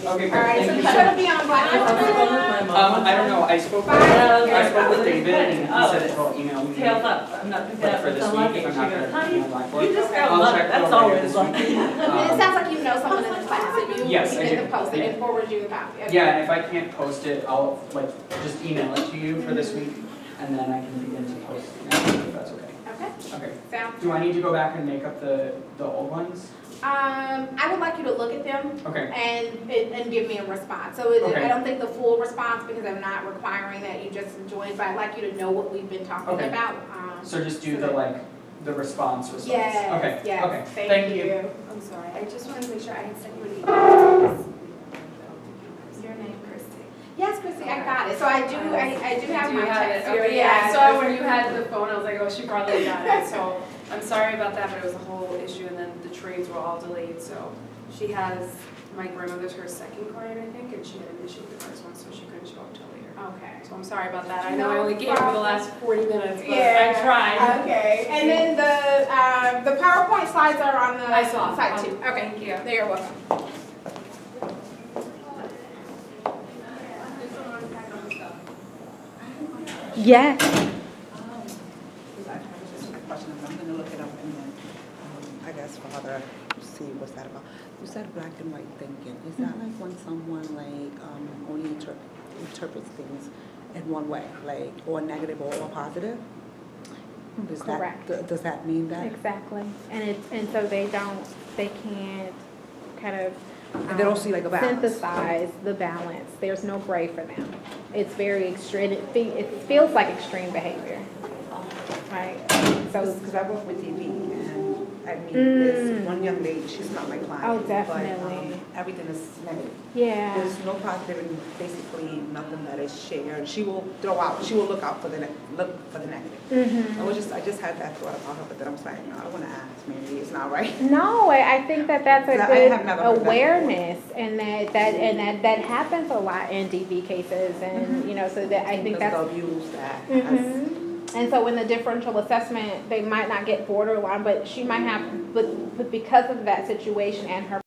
Okay, All right, great, so thank you it's so gonna be on Black. I don't know, I spoke with David and he said he'll email me. Tails up, I'm not picking Like up, for it's this unlucky. week, She if I'm not goes, gonna be honey, on Blackboard. you just got I'll lucky, check that's over always this lucky. week. And it sounds like you know someone in the class, and you Yes, I get do. the post, and Yeah. it forwards you the copy. Okay. Yeah, and if I can't post it, I'll like just email it to you for this week and then I can begin to post it next week if that's okay. Okay, Okay. sounds. Do I need to go back and make up the old ones? I would like you to look at them Okay. and give me a response. So Okay. I don't think the full response, because I'm not requiring that you just join, but I'd like you to know what we've been talking Okay. about. So just do the like the response. Yes, Okay. yes, Okay. thank you. I'm sorry, I just wanted to make sure I had sent you an email. Is your name Christy? Yes, Christy, I got it. So I do have my text here, Okay, yeah. So when you had the phone, I was like, oh, she probably got it. So I'm sorry about that, but it was a whole issue, and then the trades were all delayed. So she has, my grandmother's her second client, I think, and she had an issue with the first one, so she couldn't show up till later. Okay. So I'm sorry about that. I know I only gave her the last 40 minutes, but Yeah. I tried. Okay, and then the PowerPoint slides are on the I saw. site too. Okay, Thank you. you're welcome. Yeah. Question, I'm gonna look it up and then, I guess Father, see what's that about. You said black and white thinking. Is that like when someone like, only interprets things in one way, like, or negative or positive? Is that- Correct. Does that mean that? Exactly, and so they can't kind of. And they don't see like a balance. Synthesize the balance, there's no gray for them. It's very extreme, it feels like extreme behavior, right? So, Because I work with TV and I mean, Mm. there's one young lady, she's not my client. Oh, but, definitely. Everything is negative. Yeah. There's no positive and basically nothing that is shared. She will look out for the negative. Mhm. I just had that thought about her, but then I was like, no, I don't want to ask, maybe it's not right. No, I think that's a I good have never heard that awareness, and that happens a lot in DV cases, and, you know, so that I think Because that's. they'll use that Mhm. And so in the differential assessment, they might not get borderline, but she might have, but because of that situation and her